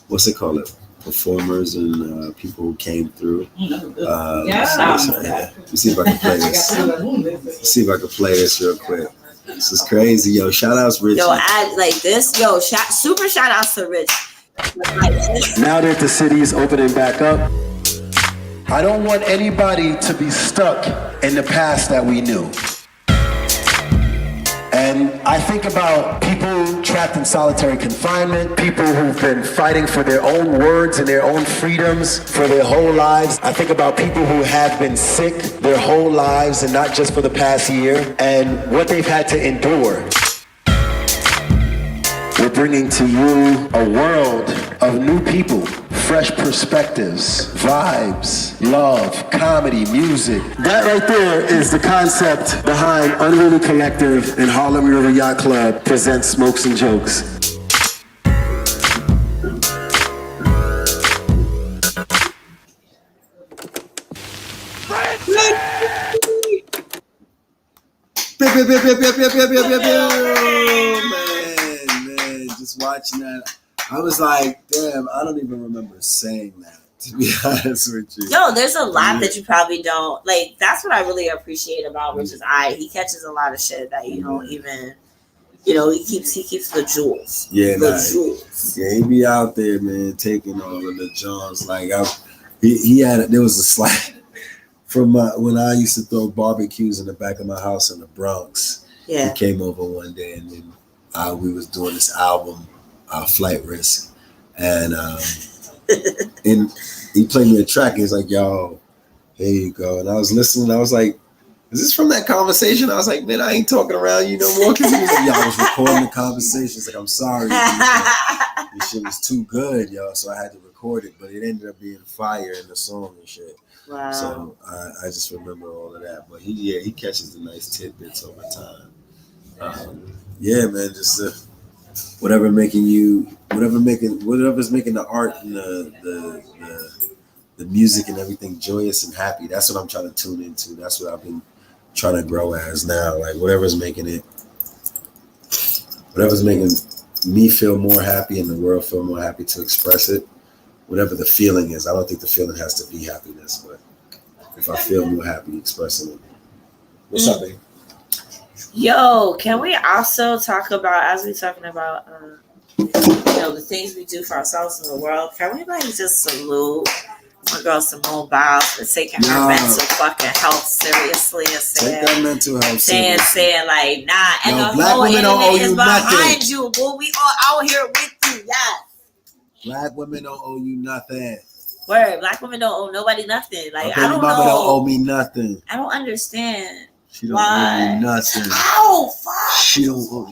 what's it called? Performers and people who came through. Let me see if I can play this. See if I can play this real quick. This is crazy, yo. Shout outs, Rich. Yo, I like this. Yo, super shout outs to Rich. Now that the city is opening back up, I don't want anybody to be stuck in the past that we knew. And I think about people trapped in solitary confinement, people who've been fighting for their own words and their own freedoms for their whole lives. I think about people who have been sick their whole lives and not just for the past year, and what they've had to endure. We're bringing to you a world of new people, fresh perspectives, vibes, love, comedy, music. That right there is the concept behind Unruly Collective and Harlemriveryachtclub presents Smokes and Jokes. Man, just watching that, I was like, damn, I don't even remember saying that, to be honest with you. Yo, there's a lot that you probably don't like. That's what I really appreciate about Rich is he catches a lot of shit that you don't even, he keeps the jewels. Yeah, jewels. Yeah, he be out there, man, taking all of the Johns. Like there was a slide from when I used to throw barbecues in the back of my house in the Bronx. Yeah, he came over one day and then we was doing this album, Flight Risk, and and he played me a track. And he's like, "Yo, here you go." And I was listening. I was like, "Is this from that conversation?" I was like, "Man, I ain't talking around you no more." Because he was like, "Yo, I was recording the conversation." He's like, "I'm sorry, this shit was too good, yo." So I had to record it, but it ended up being fire in the song and shit. Wow. So I just remember all of that. But he catches the nice tidbits over time. Yeah, man, just whatever's making the art and the music and everything joyous and happy. That's what I'm trying to tune into. That's what I've been trying to grow as now. Like whatever's making me feel more happy and the world feel more happy to express it. Whatever the feeling is, I don't think the feeling has to be happiness, but if I feel more happy expressing it. What's up, babe? Yo, can we also talk about, as we're talking about, the things we do for ourselves in the world, can we like just salute my girl Simone Biles for taking her mental fucking health seriously and saying, take that mental health saying like, nah, and the black whole women don't owe internet is you behind nothing. you, boy. We all out here with you, yes. Black women don't owe you nothing. Word, black women don't owe nobody nothing. Like, My baby mama don't owe me nothing. I don't understand. She don't owe me nothing. Ow, fuck. She don't owe.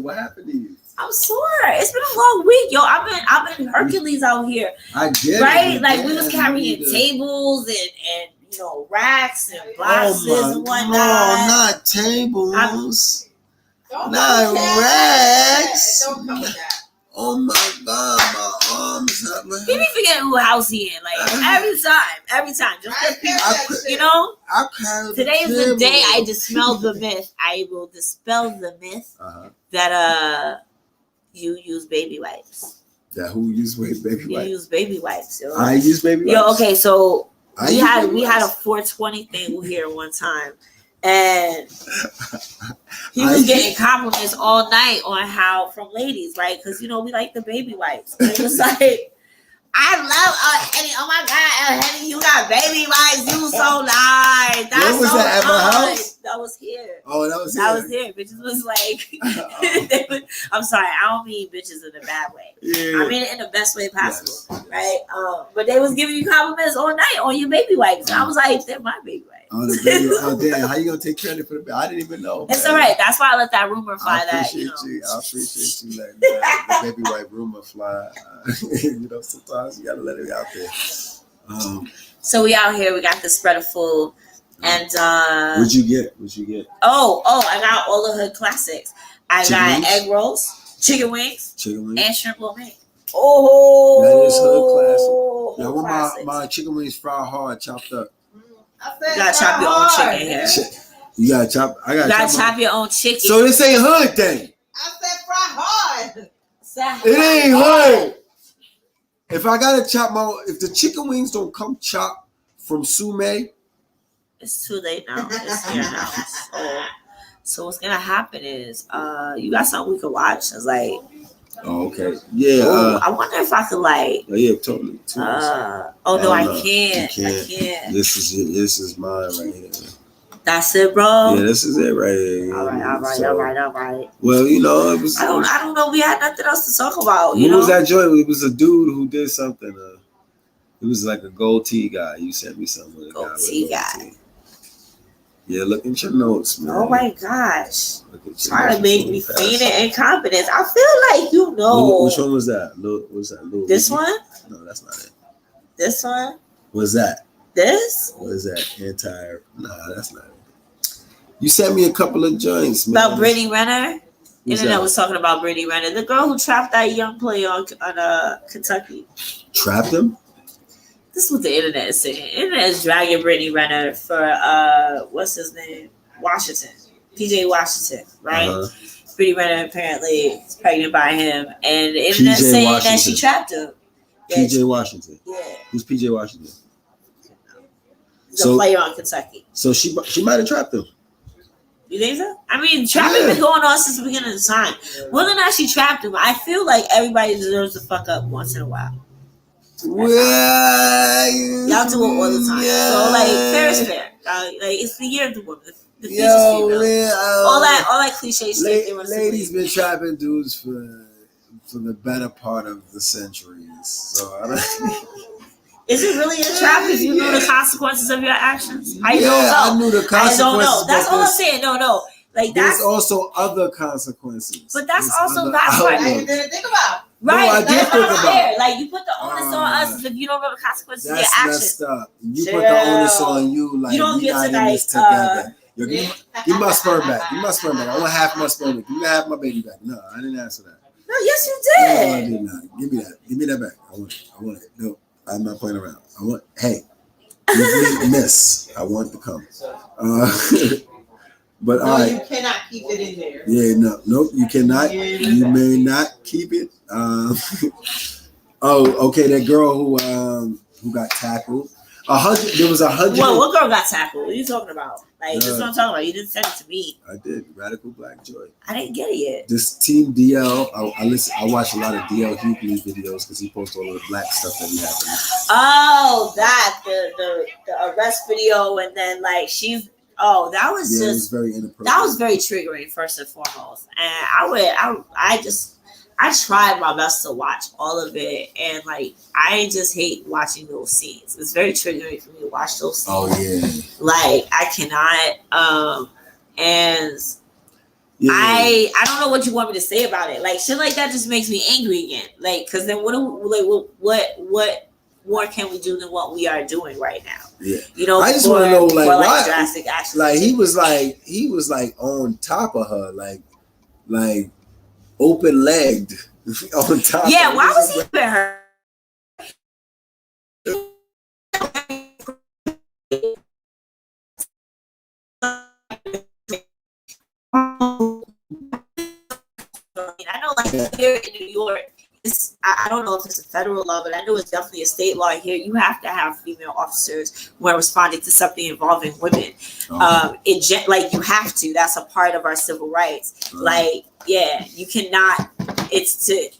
What happened to you? I'm sore. It's been a long week, yo. I've been Hercules out here. I get right? it. Like we was carrying tables and racks and boxes and whatnot. No, not tables. Not racks. Don't come with that. Oh my God, my arms hurt. He be forgetting who house he in. Like every time. Just today is the day I dispel the myth. I will dispel the myth that you use baby wipes. That who use baby wipes? You use baby wipes, yo. I use baby wipes. Yo, okay, so we had a 420 thing here one time, and he was getting compliments all night on how from ladies, right? Because we like the baby wipes. And it was like, I love Henny. Oh my God, Henny, you got baby wipes. You so nice. That's Where was so that, at my nice. house? That was here. Oh, that was here. That was here. Bitches was like, I'm sorry, I don't mean bitches in a bad way. Yeah. I mean it in the best way possible, right? But they was giving you compliments all night on your baby wipes. And I was like, they're my baby wipes. Oh, the baby, damn, how you gonna take credit for the baby? I didn't even know. It's all right. That's why I let that rumor fly. I appreciate you letting the baby wipe rumor fly. Sometimes you gotta let it out there. So we out here. We got the spread of food. And What'd you get? Oh, I got all the hood classics. I got wings? egg rolls, chicken wings, and shrimp lo mein. Oh, that is hood classic. Yeah, I classics. want my chicken wings fried hard, chopped up. You gotta chop your own chicken here. You gotta chop. I gotta chop your own chicken. So this ain't hood thing. I said fry hard. It ain't hood. If I gotta chop if the chicken wings don't come chopped from Sume, it's too late now. It's here now. So what's gonna happen is, you got something we could watch. It's like, oh, okay, yeah. I wonder if I could like. Oh, yeah, totally. No, I can't. I can't. This is mine right here. That's it, bro. Yeah, this is it right here. All right. Well, it was. I don't know. We had nothing else to talk about. Who was that joint? It was a dude who did something. It was like a gold tee guy. You sent me something with a gold tee guy. Yeah, look at your notes, man. Oh my gosh. Trying to make me faint in confidence. I feel like you know. Which one was that? Was that Lil this Ricky? one? No, that's not it. This one? What's that? This? What is that? Nah, that's not it. You sent me a couple of joints, man. About Brittany Renner? Internet was talking about Brittany Renner. The girl who trapped that young player on Kentucky. Trapped him? This is what the internet is saying. The internet is dragging Brittany Renner for what's his name? Washington. PJ Washington, right? Brittany Renner apparently is pregnant by him, and the internet saying Washington. That she trapped him. PJ Washington. Yeah. Who's PJ Washington? He's a player on Kentucky. So she might have trapped him. You think so? I mean, trapping been going on since the beginning of time. Whether or not she trapped him, I feel like everybody deserves to fuck up once in a while. Well, y'all do it all the time. Yeah. So fair is fair. It's the year of the woman. The future's female. All that cliche shit. Ladies been trapping dudes for the better part of the centuries. So I don't. Is it really a trap if you knew the consequences of your actions? I don't know. I knew the consequences. I don't know. That's all I'm saying. No. There's also other consequences. But that's also that's what I didn't think about. Right, no, I did think about. Like you put the onus on us if you don't know the consequences of your actions. That's messed up. You put the onus on you. Like you don't get to this together. Yo, give my sperm back. Give my sperm back. I want half my sperm back. Give me half my baby back. No, I didn't ask for that. No, yes you did. No, I did not. Give me that. Give me that back. I want it. No, I'm not playing around. Hey, give me miss. I want to come. But No, all right. you cannot keep it in there. Yeah, nope, you cannot. You may not keep it. Oh, okay. That girl who got tackled. There was 100. Well, what girl got tackled? What are you talking about? Like, this is what I'm talking about. You didn't send it to me. I did. Radical Black Joy. I didn't get it yet. This Team DL. I watch a lot of DL Hughley videos because he posts all of the black stuff that he has. Oh, that the arrest video, and then like she's. Oh, that was it just was very inappropriate. That was very triggering, first and foremost. And I tried my best to watch all of it, and like I just hate watching those scenes. It's very triggering for me to watch those scenes. Oh yeah. Like I cannot. And yeah. I don't know what you want me to say about it. Like shit like that just makes me angry again. Like because then what more can we do than what we are doing right now? Yeah. You know, I just want to know why drastic action. Like he was like on top of her, like open legged on top. Yeah, why was he with her? I know, like here in New York, I don't know if it's a federal law, but I know it's definitely a state law here. You have to have female officers who are responding to something involving women. Like you have to. That's a part of our civil rights. Like, yeah, you cannot. It's to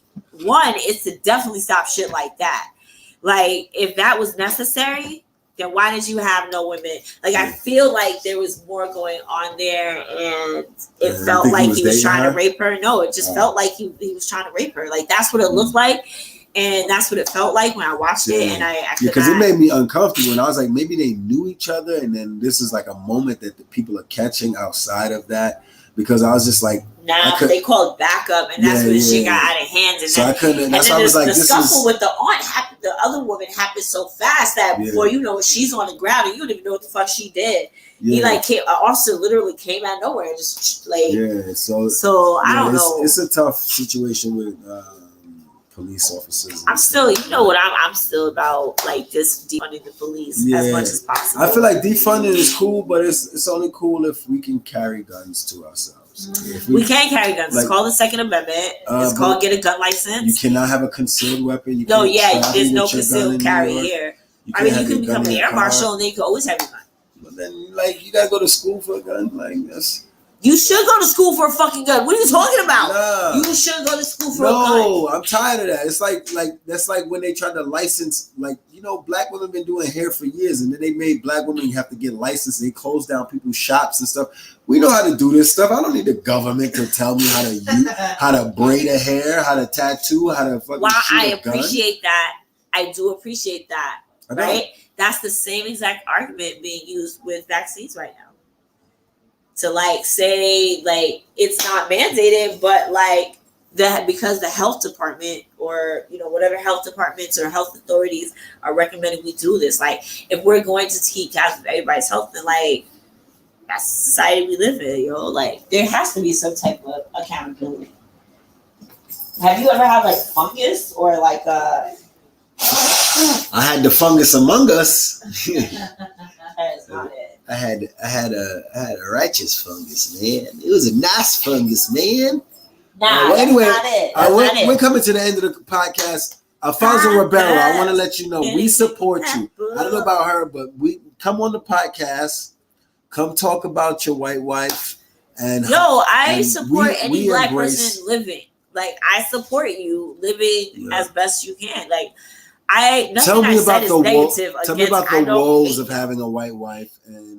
definitely stop shit like that. Like, if that was necessary, then why did you have no women? Like, I feel like there was more going on there, and it felt like he was trying to rape her. No, it just felt like he was trying to rape her. Like, that's what it looked like, and that's what it felt like when I watched it. And I because it made me uncomfortable, and I was like, maybe they knew each other, and then this is like a moment that the people are catching outside of that. Because I was just like, they called backup, and that's when shit got out of hand. And so then, I couldn't. And that's why I was like, the scuffle with the aunt happened. The other woman happened so fast that before you know it, she's on the ground, and you don't even know what the fuck she did. He like came, also literally came out of nowhere and just like So I don't know. It's a tough situation with police officers. I'm still, you know what? I'm still about like just defunding the police as much as possible. I feel like defunding is cool, but it's only cool if we can carry guns to ourselves. We can't carry guns. It's called the Second Amendment. It's called get a gun license. You cannot have a concealed weapon. There's no concealed carry here. I mean, you can become an air marshal and then you can always have a gun. But then, like, you gotta go to school for a gun. Like, that's. You should go to school for a fucking gun. What are you talking about? Nah. You should go to school for a gun. No, I'm tired of that. It's like that's like when they tried to license, like, you know, black women been doing hair for years, and then they made black women have to get licensed. They closed down people's shops and stuff. We know how to do this stuff. I don't need the government to tell me how to braid a hair, how to tattoo, how to fucking shoot a gun. Appreciate that. I do appreciate that. Right? That's the same exact argument being used with vaccines right now. To like say like it's not mandated, but like that because the health department or you know whatever health departments or health authorities are recommending we do this. Like if we're going to keep tabs of everybody's health, then like that's the society we live in, yo. Like there has to be some type of accountability. Have you ever had like fungus or like I had the fungus among us. That's not it. I had a righteous fungus, man. It was a nice fungus, man. Nah, anyway, that's not it. We're coming to the end of the podcast. Alfonso Ribeiro, I want to let you know we support you. I don't know about her, but we come on the podcast. Come talk about your white wife. And I support any black person living. Like I support you living as best you can. Like tell me about the woes of it. having a white wife and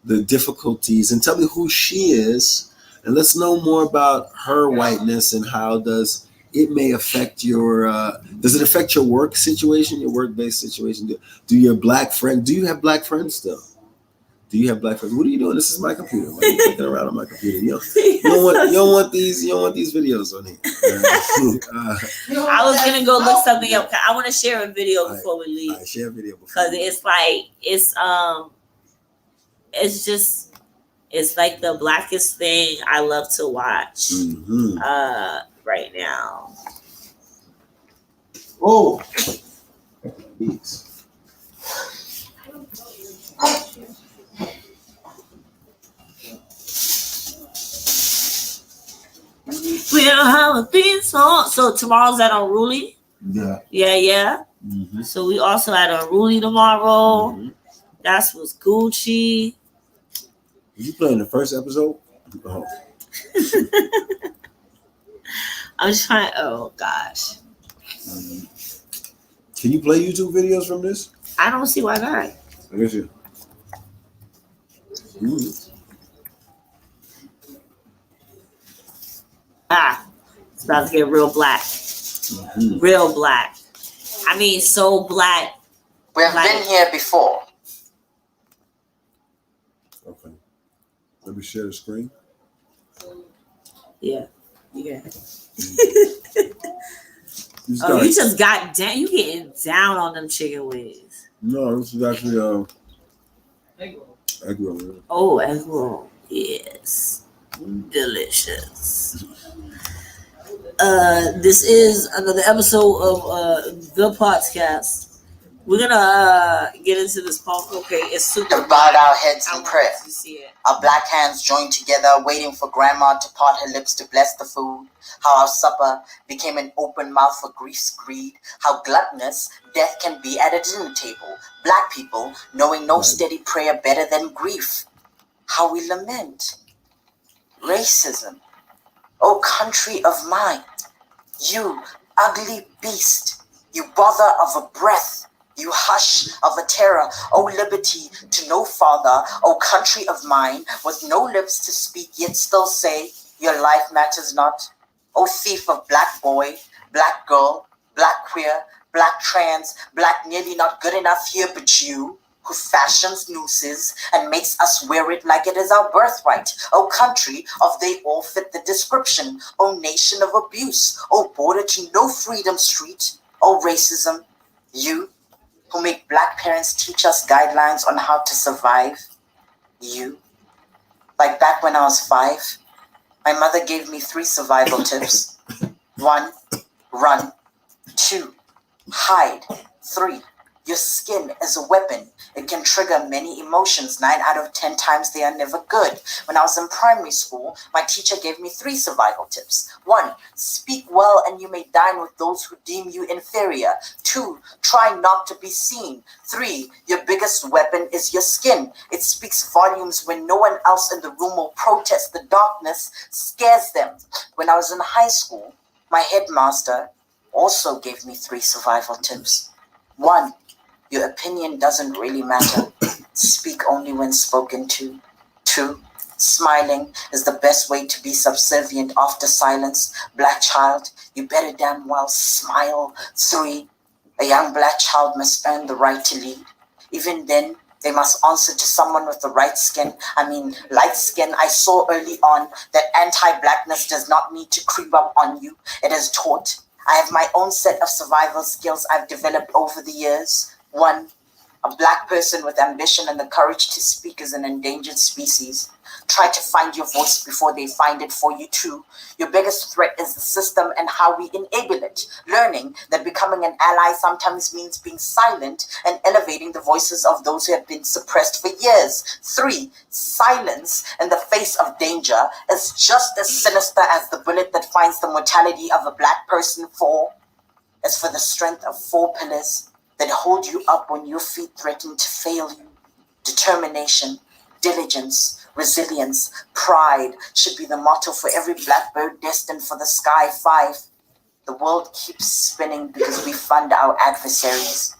the difficulties, and tell me who she is, and let's know more about her whiteness and how does it may affect your does it affect your work situation, your work-based situation? Do your black friend? Do you have black friends still? Do you have black friends? What are you doing? This is my computer. Why are you clicking around on my computer? You don't want these videos on here. I was gonna go look something up. I want to share a video before we leave. Share a video because it's like it's like the blackest thing I love to watch right now. Oh, peace. have a theme song. So tomorrow's at Unruly. Yeah. Yeah. Mm-hmm. So we also at Unruly tomorrow. Mm-hmm. That's what's Gucci. Did you play in the first episode? Oh. I'm trying. Oh gosh, Mm-hmm. Can you play YouTube videos from this? I don't see why not. I guess you. Mm-hmm. It's about to get real black. Mm-hmm. Real black. I mean, so black. We have Like- been here before. Okay. Let me share the screen. Yeah. You Oh, start- you just got down. You getting down on them chicken wings. No, this is actually egg roll. Oh, egg roll. Yes. Delicious. This is another episode of the podcast. We're gonna get into this poem. Okay, it's super. We bowed our heads I in want prayer. to see it. Our black hands joined together, waiting for grandma to part her lips to bless the food. How our supper became an open mouth for grief's greed. How gluttonous death can be at a dinner table. Black people knowing no steady prayer better than grief. How we lament racism. Oh, country of mine, you ugly beast, you bother of a breath. You hush of a terror, O liberty to no father, O country of mine, with no lips to speak, yet still say, your life matters not. O thief of black boy, black girl, black queer, black trans, black nearly not good enough here but you, who fashions nooses and makes us wear it like it is our birthright. O country of they all fit the description, O nation of abuse, O border to no freedom street, O racism, you who make black parents teach us guidelines on how to survive. You, like back when I was 5, my mother gave me 3 survival tips. 1, run. 2, hide. 3, your skin is a weapon. It can trigger many emotions. 9 out of 10 times they are never good. When I was in primary school, my teacher gave me 3 survival tips. 1, speak well and you may dine with those who deem you inferior. 2, try not to be seen. 3, your biggest weapon is your skin. It speaks volumes when no one else in the room will protest. The darkness scares them. When I was in high school, my headmaster also gave me 3 survival tips. 1, your opinion doesn't really matter. Speak only when spoken to. 2, smiling is the best way to be subservient after silence. Black child, you better damn well smile. 3, a young black child must earn the right to lead. Even then, they must answer to someone with the light skin. I saw early on that anti-blackness does not need to creep up on you. It is taught. I have my own set of survival skills I've developed over the years. 1, a black person with ambition and the courage to speak is an endangered species. Try to find your voice before they find it for you too. Your biggest threat is the system and how we enable it. Learning that becoming an ally sometimes means being silent and elevating the voices of those who have been suppressed for years. 3, silence in the face of danger is just as sinister as the bullet that finds the mortality of a black person. 4 is for the strength of 4 pillars that hold you up when your feet threaten to fail you. Determination, diligence, resilience, pride should be the motto for every black bird destined for the sky. 5, the world keeps spinning because we fund our adversaries.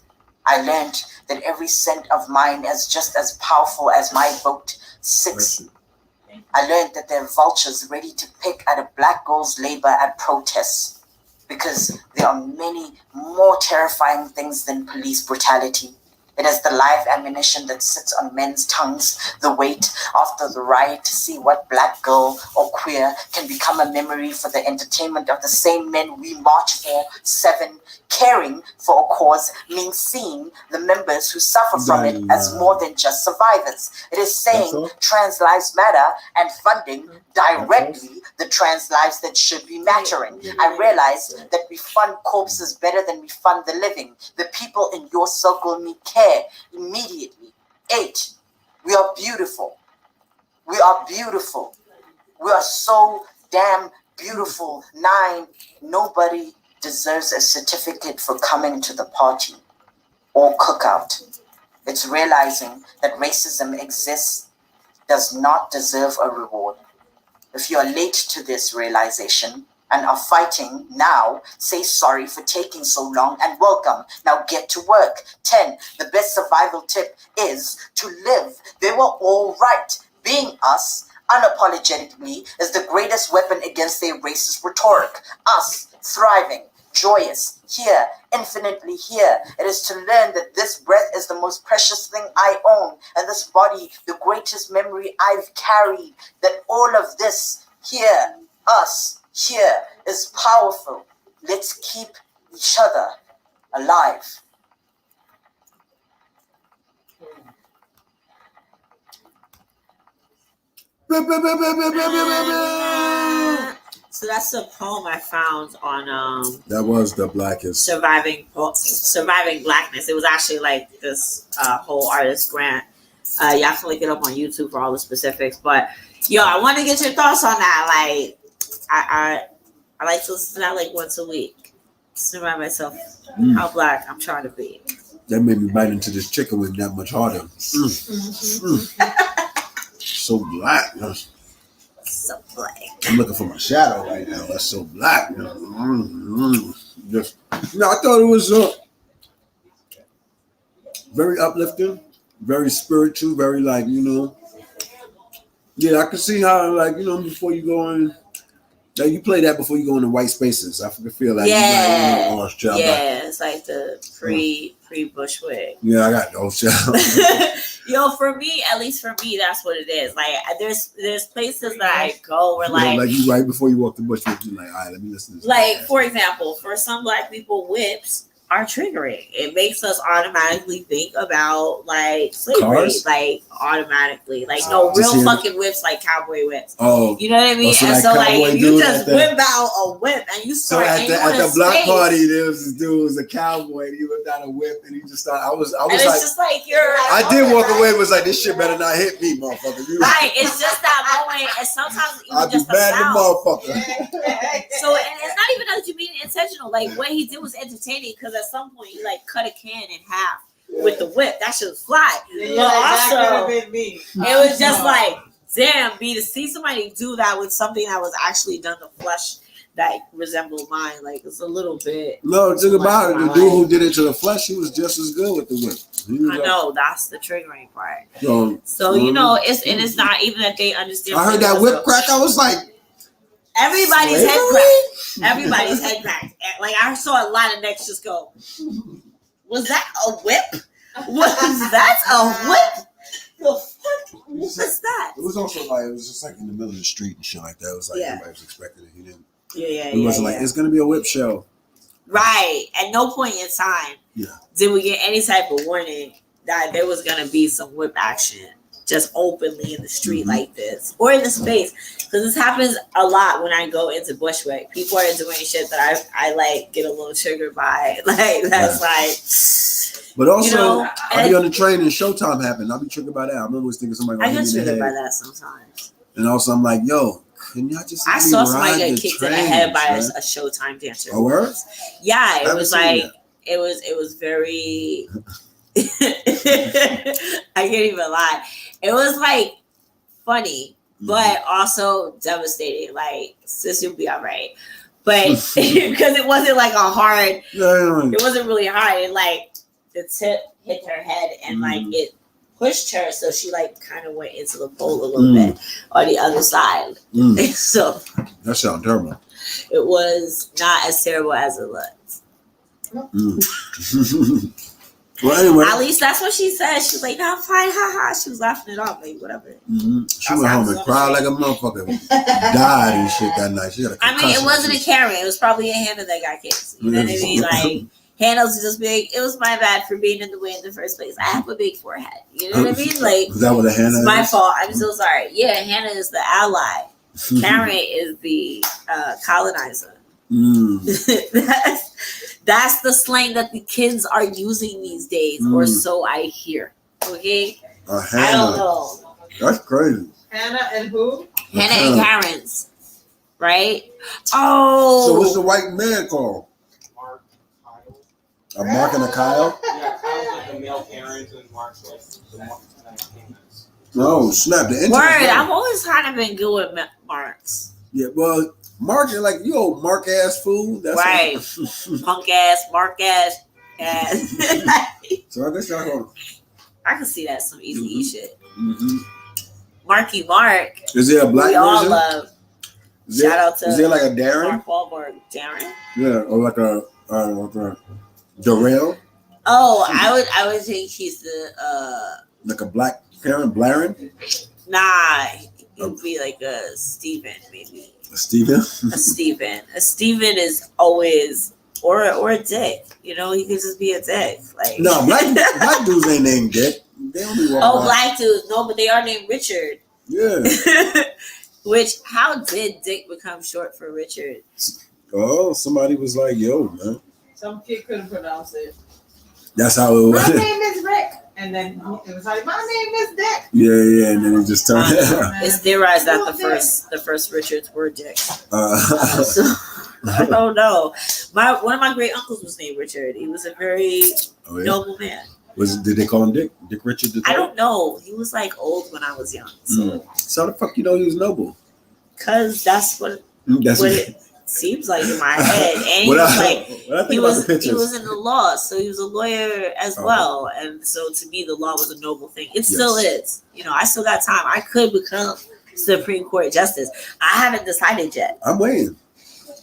I learned that every cent of mine is just as powerful as my vote. 6, I learned that there are vultures ready to pick at a black girl's labor at protests, because there are many more terrifying things than police brutality. It is the live ammunition that sits on men's tongues, the wait after the riot to see what black girl or queer can become a memory for the entertainment of the same men we march for. 7, caring for a cause means seeing the members who suffer from it as more than just survivors. It is saying trans lives matter and funding directly the trans lives that should be mattering. I realized that we fund corpses better than we fund the living. The people in your circle need care immediately. 8, we are beautiful. We are beautiful. We are so damn Beautiful. 9, nobody deserves a certificate for coming to the party or cookout. It's realizing that racism exists does not deserve a reward. If you are late to this realization and are fighting now, say sorry for taking so long and welcome. Now get to work. 10, the best survival tip is to live. They were all right. Being us unapologetically is the greatest weapon against their racist rhetoric. Us, thriving, joyous, here, infinitely here. It is to learn that this breath is the most precious thing I own, and this body, the greatest memory I've carried. That all of this here, us, here, is powerful. Let's keep each other alive. So that's a poem I found on That was the blackest. surviving blackness. It was actually like this whole artist grant. Y'all can look it up on YouTube for all the specifics. But yo, I want to get your thoughts on that. Like, I like to listen to that like once a week. Just to remind myself how black I'm trying to be. That made me bite into this chicken wing that much harder. So black. So black. I'm looking for my shadow right now. That's so black. Just, I thought it was very uplifting, very spiritual, very like, yeah, I can see how, like, before you go in, like you play that before you go into white spaces. I feel like Yeah, you got orange child. yeah, it's like the pre Bushwick. Yeah, I got those child. Yo, for me, at least for me, that's what it is. Like, there's places that I go where like you right before you walk the bush, you're like, all right, let me listen to this. Like, for example, for some black people, whips are triggering. It makes us automatically think about like slavery, Cars? like automatically, like no real fucking whips, like cowboy whips. Oh, you know what I mean? so and like so like cowboy you dude just whip out a whip and you so start. at the block party, there was this dude who was a cowboy. And he whipped out a whip and he just started. I was and it's like, just like you're. I did walk away. Was like, this shit better not hit me, motherfucker. Right, it's just that moment, and sometimes even I'd be just the mad at sound. motherfucker. So, and it's not even that you mean intentional. Like what he did was entertaining because at some point he like cut a can in half with the whip. That shit was fly. But also, it was just like, damn, to see somebody do that with something that was actually done to flesh that resembled mine, like it's a little bit. No, think about it. The dude who did it to the flesh, he was just as good with the whip. I know that's the triggering part. So It's not even that they understand. I heard that whip crack. I was like, everybody's head cracked. Everybody's head cracked. Like I saw a lot of necks just go. Was that a whip? Was that a whip? The fuck? What was that? It was also like it was just like in the middle of the street and shit like that. It was like everybody was expecting it. He didn't. He wasn't like it's gonna be a whip show. Right. At no point in time did we get any type of warning that there was gonna be some whip action just openly in the street like this or in the space. Because this happens a lot when I go into Bushwick. People are doing shit that I like get a little triggered by. Like that's like. But also, I be on the train and Showtime happened. I'll be triggered by that. I remember thinking somebody. I get triggered by that sometimes. And also, I'm like, yo, can y'all just? I saw somebody get kicked in the head by a Showtime dancer. Oh, word? Yeah, it was like it was very. I can't even lie. It was like funny, but also devastating. Like, sis, you'll be all right. But because it wasn't like a hard, it wasn't really hard. It like the tip hit her head and like it pushed her, so she like kind of went into the pole a little bit on the other side. So that sounds terrible. It was not as terrible as it looked. Well, anyway, at least that's what she said. She was like, "No, I'm fine, haha." She was laughing it off, like whatever. She went home and cried like a motherfucker. Died and shit that night. She got it wasn't a Karen. It was probably a Hannah that got kicked. You know what I mean? Like Hannah was just big. It was my bad for being in the way in the first place. I have a big forehead. You know what I mean? Like is that what a Hannah it's my fault. I'm so sorry. Yeah, Hannah is the ally. Karen is the colonizer. That's the slang that the kids are using these days, or so I hear. Okay, I don't know. That's crazy. Hannah and who? Hannah and Karen's. right? Oh, So what's the white man called? Mark, Kyle. A Mark and a Kyle? Yeah, Kyle's like the male parent and Mark's like the one. No, snap the internet. word. I've always kind of been good with marks. Yeah, well, Mark, you're like, you old Mark ass fool. That's Right. Like, Punk ass, Mark ass. so I guess y'all going. I can see that some easy E shit. Mm-hmm. Marky Mark. Is there a black We all version? love. Shout out to Is there like a Darren? Mark Wahlberg. Darren? Yeah, or like a Darrell? Oh, I would think he's the Like a black parent, Blaren? nah, he'd be like a Steven, maybe. A Steven? A Steven. A Steven is always or a dick. You know, he could just be a dick. Like No, black dudes ain't named Dick. They don't be walking oh, around. black dudes. No, but they are named Richard. Yeah. Which how did Dick become short for Richard? Oh, somebody was like, yo, man. Some kid couldn't pronounce it. That's how it was. My name is Rick. And then it was like, my name is Dick. Yeah, and then it just turned. It's theorized that the first Richards were dicks. So, I don't know. One of my great uncles was named Richard. He was a very noble man. Did they call him Dick? Dick Richard? I don't know. He was like old when I was young. So, So how the fuck you know he was noble? Cause that's what That's what it seems like in my head. And he was like he was in the law, so he was a lawyer as well. And so to me, the law was a noble thing. It still is. You know, I still got time. I could become Supreme Court Justice. I haven't decided yet. I'm waiting.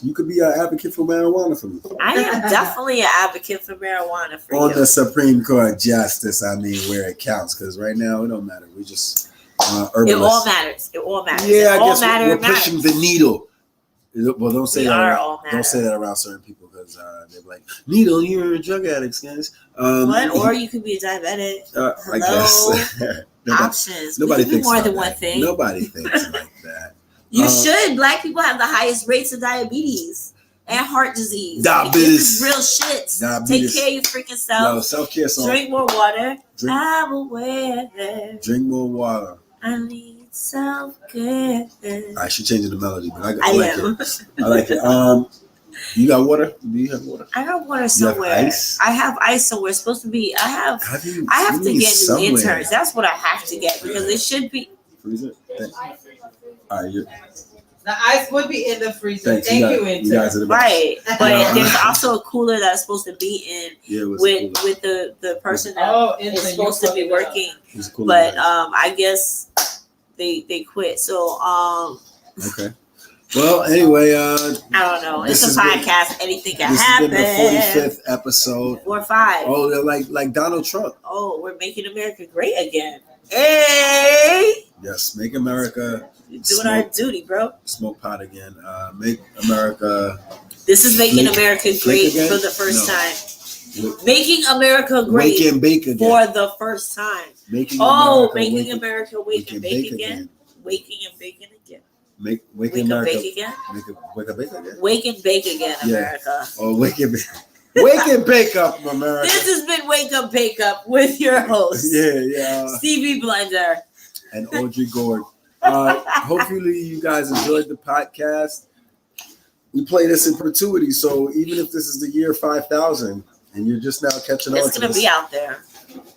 You could be an advocate for marijuana for me. I am definitely an advocate for marijuana for On you. the Supreme Court Justice, I mean, where it counts. Because right now, it don't matter. We just herbalists. It all matters. It all matters. Yeah, it I all guess we're matters. pushing the needle. Well, don't say We that. are all Don't say matter. that around certain people because they're like, "Needle, you're a drug addict, guys." What? Or you could be a diabetic. I Hello? guess. Options. Nobody We can do thinks more about than that. one thing. Nobody thinks like that. You should. Black people have the highest rates of diabetes and heart disease. Diabetes. This is real shit. Diabetes. Take care of your freaking No, self. self-care song. Drink more water. Drink- I'm aware. Drink more water. I need self-care. I should change the melody, but I I like am. it. I like it. You got water? Do you have water? I got water You have somewhere. ice? I have ice somewhere. It's supposed to be. I have to get new interns. That's what I have to get because it should be. Freezer? All right, The ice would be in the freezer. thanks. Thank you, You intern. guys are the best. Right, but Yeah. there's also a cooler that's supposed to be in Yeah, it was with cool. with the person that Oh, is intern, supposed to be you're fucking working, It was cool. but I guess they quit. So Okay. Well, anyway, I don't know. It's This a has been- podcast. Anything can this has happen. been the 45th episode. Or 5. Oh, they're like Donald Trump. Oh, we're making America great again. Hey, Yes, make America we're doing our duty, bro. smoke pot again. Make America This is making Flake- America flake great again? for the first No. time. Making America great wake and bake again. for the first time. Making Oh, America making wake, America wake and bake again. Waking and baking again. Wake Wake and America. bake again. Wake and bake again. Wake and bake again, Yeah. America. Oh, wake and wake and bake up, America. This has been Wake Up Bake Up with your host, yeah. Stevie Blender. And Audrey Gord. Hopefully you guys enjoyed the podcast. We play this in perpetuity, so even if this is the year 5000 and you're just now catching on It's to gonna this, be out there.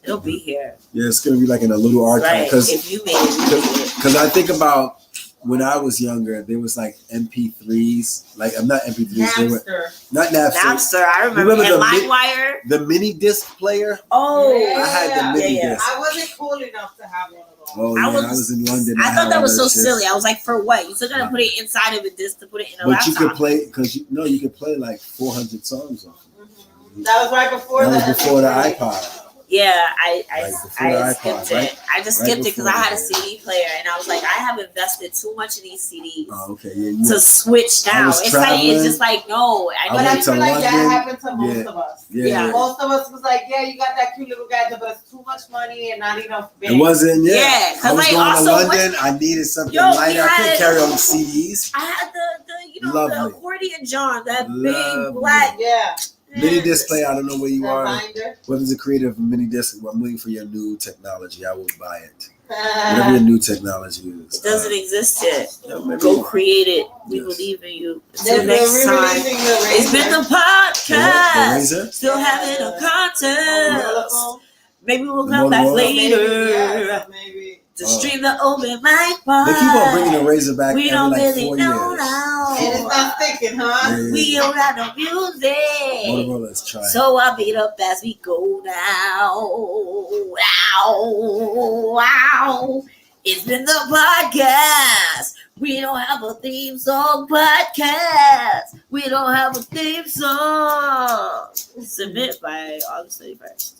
It'll be here. yeah, it's gonna be like in a little archive Right. because If you made it, you made it. because I think about when I was younger, there was like MP3s, like I'm not MP3s, they were Napster. not Napster, Napster, I remember. Remember And the mi- LimeWire. the mini disc player. Oh, Yeah. I had the mini Yeah. disc. I wasn't cool enough to have one of those. Oh I yeah, I was- was in London. I had thought that all was so shit. silly. I was like, for what? You still gotta put it inside of a disc to put it in a But you laptop. could play because you could play like 400 songs on it. That was right before That was the before the iPod. Yeah, I Like before the skipped iPod, it. right? I just Right skipped it because I before had a that. CD player, and I was like, I have invested too much in these CDs Oh, okay, yeah. to switch I now. was It's like traveling. it's just like no. I But went I to feel like that London. happened to most Yeah. of us. Yeah. Most of us was like, yeah, you got that cute little gadget, but it's too much money and not enough It band. wasn't, Yeah, yeah. 'cause I was like, going to also, London. I needed something Yo, we lighter. I couldn't had- carry on CDs. I had the the Lovely. accordion John, that Lovely. big black Yeah. Mini disc player. I don't know where you That are. binder. Whether it's a creator of a mini disc, I'm waiting for your new technology. I will buy it. Whatever your new technology is. It doesn't exist yet. Maybe- Go create it. We Yes. believe in you. Until next time. It's been the podcast. Razor? Still having a contest. Maybe we'll The come back Motorola? later Maybe. to stream the open mic pod. They keep on bringing the razor back We every don't like really 4 know years. now. And it's not sticking, huh? Yeah. We don't got no music. Motorola is trying. So I'll beat up as we go now. Wow. Wow. It's been the podcast. We don't have a theme song podcast. We don't have a theme song. Submit by August 31st.